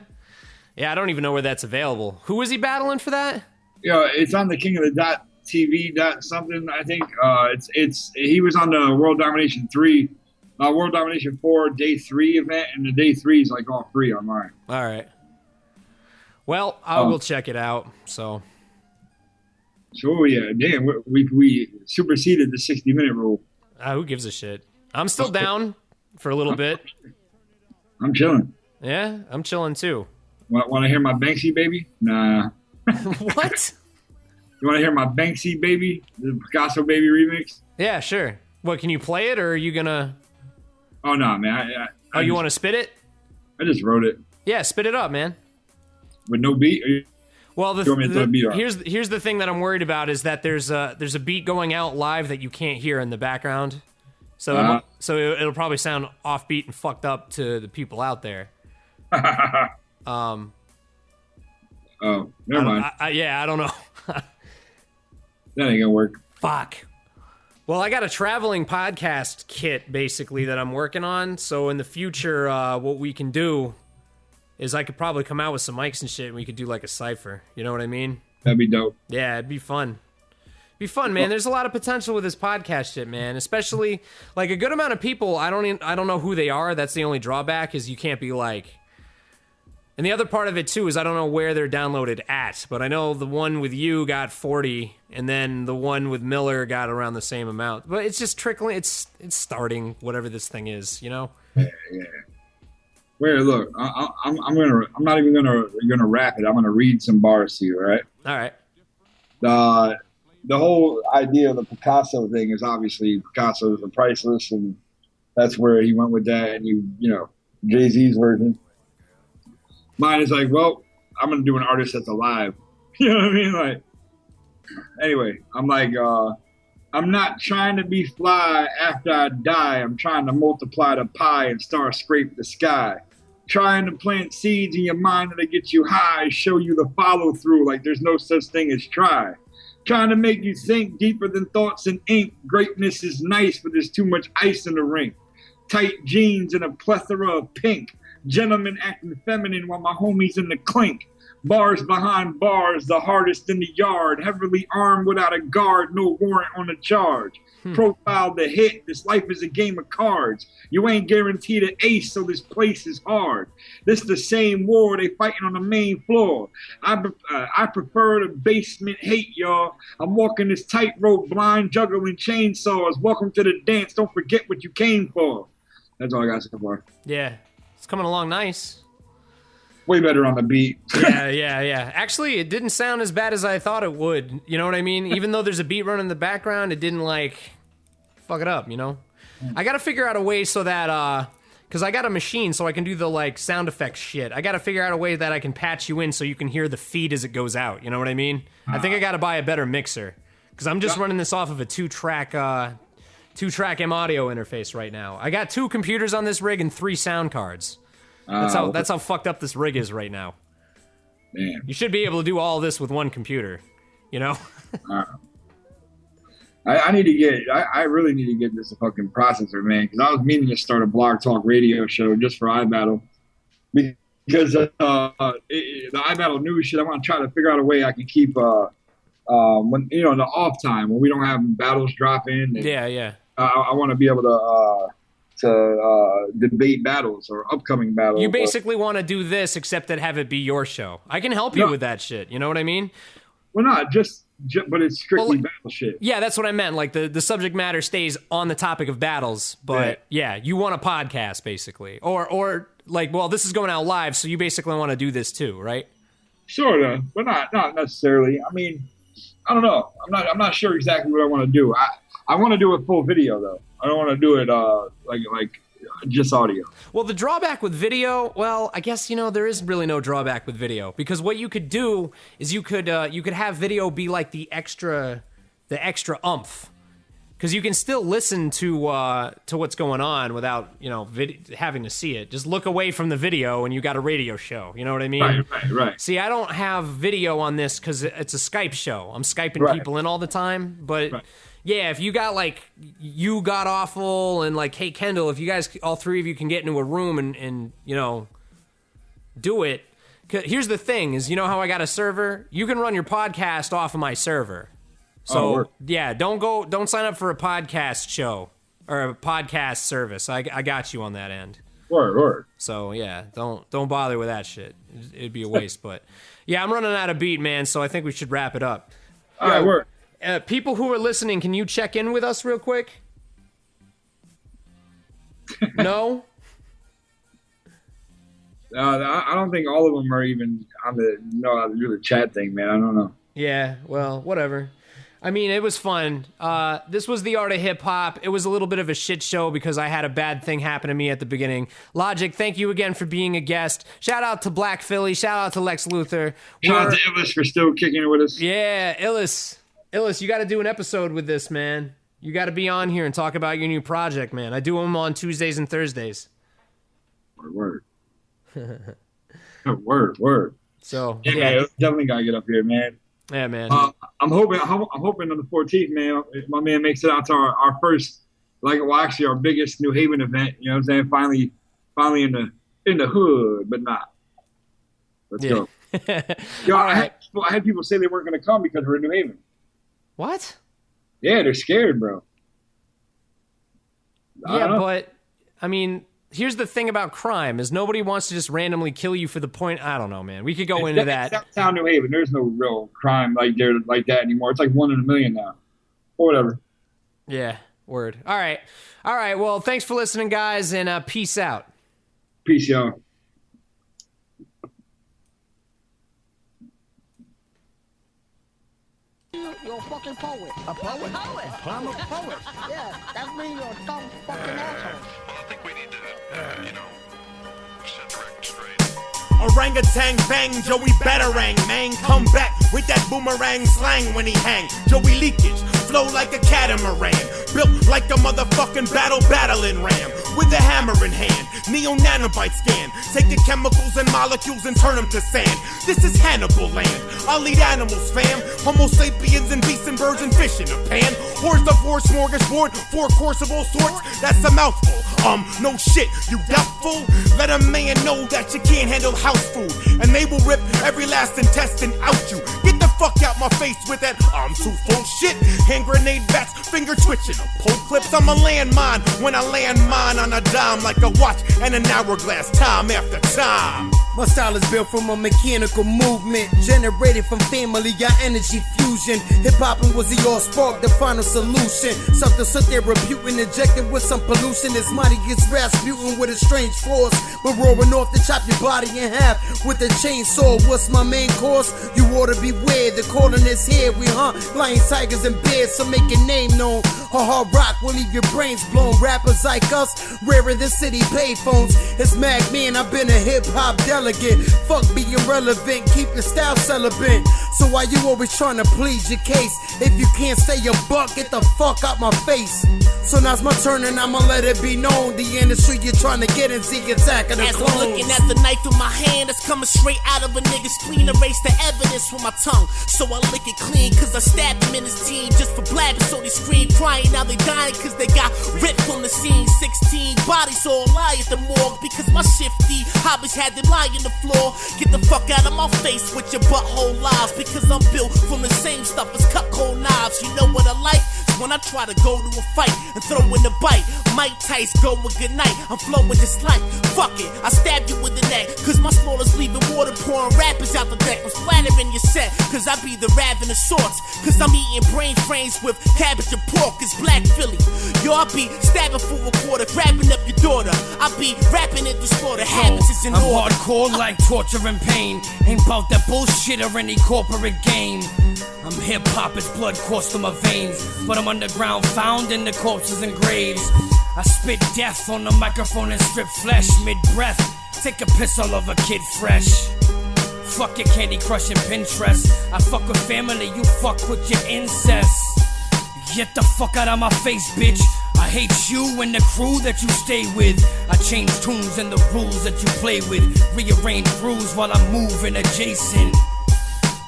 Speaker 2: Yeah, I don't even know where that's available. Who was he battling for that?
Speaker 3: Yeah, it's on the King of the TV something, I think. He was on the World Domination 3, World Domination 4 Day 3 event, and the Day 3 is all free online.
Speaker 2: All right. Well, I will check it out. So
Speaker 3: yeah, damn, we superseded the 60-minute rule.
Speaker 2: Who gives a shit? I'm still down for a little bit.
Speaker 3: I'm chilling.
Speaker 2: Yeah, I'm chilling too.
Speaker 3: Want to hear my Banksy baby? Nah.
Speaker 2: What?
Speaker 3: You want to hear my Banksy baby, the Picasso baby remix?
Speaker 2: Yeah, sure. What, can you play it, or are you gonna...
Speaker 3: Oh, no, man.
Speaker 2: You want to spit it?
Speaker 3: I just wrote it.
Speaker 2: Yeah, spit it up, man.
Speaker 3: With no beat?
Speaker 2: Well, here's the thing that I'm worried about is that there's a beat going out live that you can't hear in the background. So it'll probably sound offbeat and fucked up to the people out there.
Speaker 3: Oh, never mind.
Speaker 2: I don't know.
Speaker 3: That ain't gonna work.
Speaker 2: Fuck. Well, I got a traveling podcast kit, basically, that I'm working on. So in the future, what we can do is I could probably come out with some mics and shit, and we could do a cypher. You know what I mean?
Speaker 3: That'd be dope.
Speaker 2: Yeah, it'd be fun. Be fun, man. There's a lot of potential with this podcast shit, man. Especially, a good amount of people, I don't know who they are. That's the only drawback, is you can't be And the other part of it, too, is I don't know where they're downloaded at, but I know the one with you got 40, and then the one with Miller got around the same amount. But it's just trickling. It's starting, whatever this thing is, you know?
Speaker 3: Yeah. Wait, look, I'm not even gonna rap it. I'm gonna read some bars to you, all right?
Speaker 2: All right.
Speaker 3: The whole idea of the Picasso thing is obviously Picasso is priceless, and that's where he went with that, and you know, Jay-Z's version. Mine is well, I'm going to do an artist that's alive. You know what I mean? Anyway, I'm I'm not trying to be fly after I die. I'm trying to multiply the pie and star scrape the sky. Trying to plant seeds in your mind that'll get you high, show you the follow through like there's no such thing as try. Trying to make you think deeper than thoughts in ink. Greatness is nice, but there's too much ice in the rink. Tight jeans and a plethora of pink. Gentlemen acting feminine while my homies in the clink. Bars behind bars, the hardest in the yard. Heavily armed without a guard, no warrant on the charge. Profile the hit, this life is a game of cards. You ain't guaranteed an ace, so this place is hard. This the same war, they fighting on the main floor. I prefer the basement hate, y'all. I'm walking this tightrope blind, juggling chainsaws. Welcome to the dance, don't forget what you came for. That's all I got so far.
Speaker 2: Yeah, it's coming along nice.
Speaker 3: Way better on the beat.
Speaker 2: Yeah. Actually, it didn't sound as bad as I thought it would. You know what I mean? Even though there's a beat running in the background, it didn't, like, fuck it up, you know? I gotta figure out a way so that, because I got a machine so I can do the, like, sound effects shit. I gotta figure out a way that I can patch you in so you can hear the feed as it goes out. You know what I mean? I think I gotta buy a better mixer. Because I'm just running this off of a two-track M audio interface right now. I got 2 computers on this rig and 3 sound cards. That's how fucked up this rig is right now.
Speaker 3: Man.
Speaker 2: You should be able to do all this with 1 computer, you know?
Speaker 3: I need to get, I really need to get this a fucking processor, man, because I was meaning to start a Blog Talk radio show just for iBattle. Because the iBattle news shit, I want to try to figure out a way I can keep, when, you know, in the off time, when we don't have battles drop in.
Speaker 2: Yeah.
Speaker 3: I want to be able to debate battles or upcoming battles.
Speaker 2: You basically want to do this, except that have it be your show. I can help you with that shit. You know what I mean?
Speaker 3: Well, not just but it's strictly battle shit.
Speaker 2: Yeah, that's what I meant. Like the subject matter stays on the topic of battles, but yeah, you want a podcast basically, or like, well, this is going out live, so you basically want to do this too, right?
Speaker 3: Sort of, but not necessarily. I mean, I don't know. I'm not sure exactly what I want to do. I want to do a full video though. I don't want to do it like just audio.
Speaker 2: Well, the drawback with video, well, I guess, you know, there is really no drawback with video, because what you could do is you could have video be like the extra umph, because you can still listen to what's going on without, you know, having to see it. Just look away from the video and you got a radio show. You know what I mean?
Speaker 3: Right.
Speaker 2: See, I don't have video on this because it's a Skype show. I'm Skyping people in all the time, but. Right. Yeah, if you got, like, you got awful and, like, hey, Kendall, if you guys, all 3 of you can get into a room and you know, do it. Here's the thing is, you know how I got a server? You can run your podcast off of my server. So, yeah, don't sign up for a podcast show or a podcast service. I got you on that end.
Speaker 3: Word.
Speaker 2: So, yeah, don't bother with that shit. It'd be a waste, but, yeah, I'm running out of beat, man, so I think we should wrap it up.
Speaker 3: All right, word.
Speaker 2: People who are listening, can you check in with us real quick? No?
Speaker 3: I don't think all of them are even on the chat thing, man. I don't know.
Speaker 2: Yeah, well, whatever. I mean, it was fun. This was the Art of Hip Hop. It was a little bit of a shit show because I had a bad thing happen to me at the beginning. Logic, thank you again for being a guest. Shout out to Black Philly. Shout out to Lexx Luthor.
Speaker 3: Shout out to Illis for still kicking it with us.
Speaker 2: Yeah, Illis, you got to do an episode with this, man. You got to be on here and talk about your new project, man. I do them on Tuesdays and Thursdays.
Speaker 3: Word. Word.
Speaker 2: So
Speaker 3: yeah, definitely gotta get up here, man.
Speaker 2: Yeah, man.
Speaker 3: I'm hoping on the 14th, man. My man makes it out to our first, actually our biggest New Haven event. You know what I'm saying? Finally in the hood, but not. Let's go. Yo, I had people say they weren't gonna come because we're in New Haven.
Speaker 2: What?
Speaker 3: Yeah, they're scared, bro.
Speaker 2: Yeah, but I mean, here's the thing about crime: is nobody wants to just randomly kill you for the point. I don't know, man. We could go into that.
Speaker 3: Downtown New Haven, there's no real crime like that anymore. It's like 1 in a million now, or whatever.
Speaker 2: Yeah, word. All right. Well, thanks for listening, guys, and peace out.
Speaker 3: Peace, y'all.
Speaker 8: You're a fucking poet.
Speaker 9: A poet? I'm a poet.
Speaker 8: Yeah, that means you're a dumb fucking asshole.
Speaker 10: Well, I think we need to, set the record straight.
Speaker 11: Orangutan bang, Joey Batarang, man, come back with that boomerang slang when he hang. Joey leakage, flow like a catamaran, built like a motherfucking battling ram. with a hammer in hand. Neo-nanobite scan, taking chemicals and molecules and turn them to sand. This is Hannibal land. I'll eat animals, fam. Homo sapiens and beasts and birds and fish in a pan. Horse of war, smorgasbord, four course of all sorts. That's a mouthful. No shit, you doubtful? Let a man know that you can't handle house food, and they will rip every last intestine out you. Get the fuck out my face with that I'm too full shit. Hand grenade bats, finger twitching, pull clips. I'm a landmine when I land mine on a dime, like a watch and an hourglass, time after time.
Speaker 12: My style is built from a mechanical movement, generated from family, our energy fusion. Hip-hopping was the all-spark, the final solution. Something sit there reputing, injected with some pollution. This mighty gets Rasputin with a strange force. We're roaring off to chop your body in half with a chainsaw. What's my main course? You ought to beware, the calling is here. We hunt lions, tigers, and bears, so make your name known. Hard rock will leave your brains blown. Rappers like us, rare in the city payphones. It's Mag Man, I've been a hip-hop delegate. Fuck being irrelevant, keep your style celibate. So why you always trying to plead your case? If you can't stay a buck, get the fuck out my face. So now's my turn and I'ma let it be known. The industry you're trying to get into the attack of the
Speaker 13: As
Speaker 12: clones.
Speaker 13: I'm looking at the knife in my hand, it's coming straight out of a nigga's spleen. Erase the evidence with my tongue, so I lick it clean. Cause I stabbed him in his team just for blabbing, so they scream crying. Now they dying cause they got ripped from the scene. 16 bodies all lie at the morgue because my shifty hobbies had them lie on the floor. Get the fuck out of my face with your butthole lies, because I'm built from the same stuff as cut cold knives. You know what I like? When I try to go to a fight and throw in the bite, Mike Tice go with good night. I'm flowing just like fuck it. I stab you with the neck, cause my slaughter's leaving water pouring rappers out the deck. I'm splattering your set, cause I be the ravenous sorts. Cause I'm eating brain frames with cabbage and pork. It's Black Philly. Yo, I be stabbing for a quarter, grabbing up your daughter. I be rapping it to slaughter. Habits is in
Speaker 12: I'm
Speaker 13: order.
Speaker 12: hardcore like torture and pain. Ain't about that bullshit or any corporate game. I'm hip-hop, it's blood coursed through my veins. But I'm underground, found in the corpses and graves. I spit death on the microphone and strip flesh mid-breath. Take a piss all over Kid Fresh. Fuck your Candy Crush and Pinterest. I fuck with family, you fuck with your incest. Get the fuck out of my face, bitch. I hate you and the crew that you stay with. I change tunes and the rules that you play with. Rearrange grooves while I'm moving adjacent.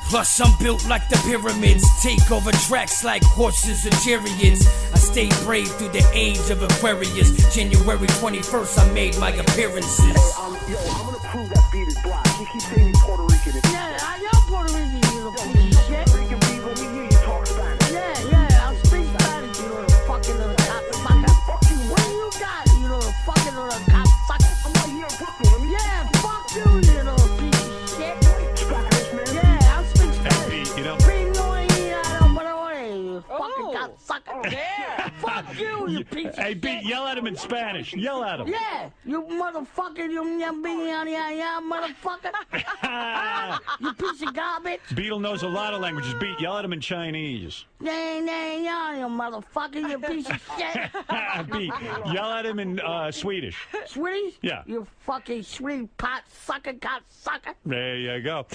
Speaker 12: Plus I'm built like the pyramids. Take over tracks like horses or chariots. I stayed brave through the age of Aquarius. January 21st I made my appearances.
Speaker 14: Hey, yo, I'm gonna prove that beat is Blak. He keeps saying he's Puerto Rican.
Speaker 8: Yeah, I am Puerto Rican, you little piece of shit.
Speaker 14: Puerto Rican beat, let me hear you talk Spanish.
Speaker 8: Yeah, I'll speak Spanish, you little fucking little cocksucker. Fuck you, what do you got, you little fucking little cocksucker?
Speaker 14: I'm right here in Brooklyn, let me
Speaker 8: Yeah, fuck you, you little piece of shit.
Speaker 14: Spanish, man.
Speaker 8: Yeah, I'll speak Spanish.
Speaker 10: Hey, Pete, you know.
Speaker 8: You fucking cocksucker. Yeah, fuck you piece of shit.
Speaker 10: Hey, Pete, yell at him in Spanish. Yell at him.
Speaker 8: Yeah, you motherfucker, you motherfucker. You piece of garbage.
Speaker 10: Beetle knows a lot of languages. Beat, yell at him in Chinese.
Speaker 8: You motherfucker, you piece of shit.
Speaker 10: Beat, yell at him in Swedish.
Speaker 8: Swedish?
Speaker 10: Yeah.
Speaker 8: You fucking sweet pot sucker, cock sucker.
Speaker 10: There you go.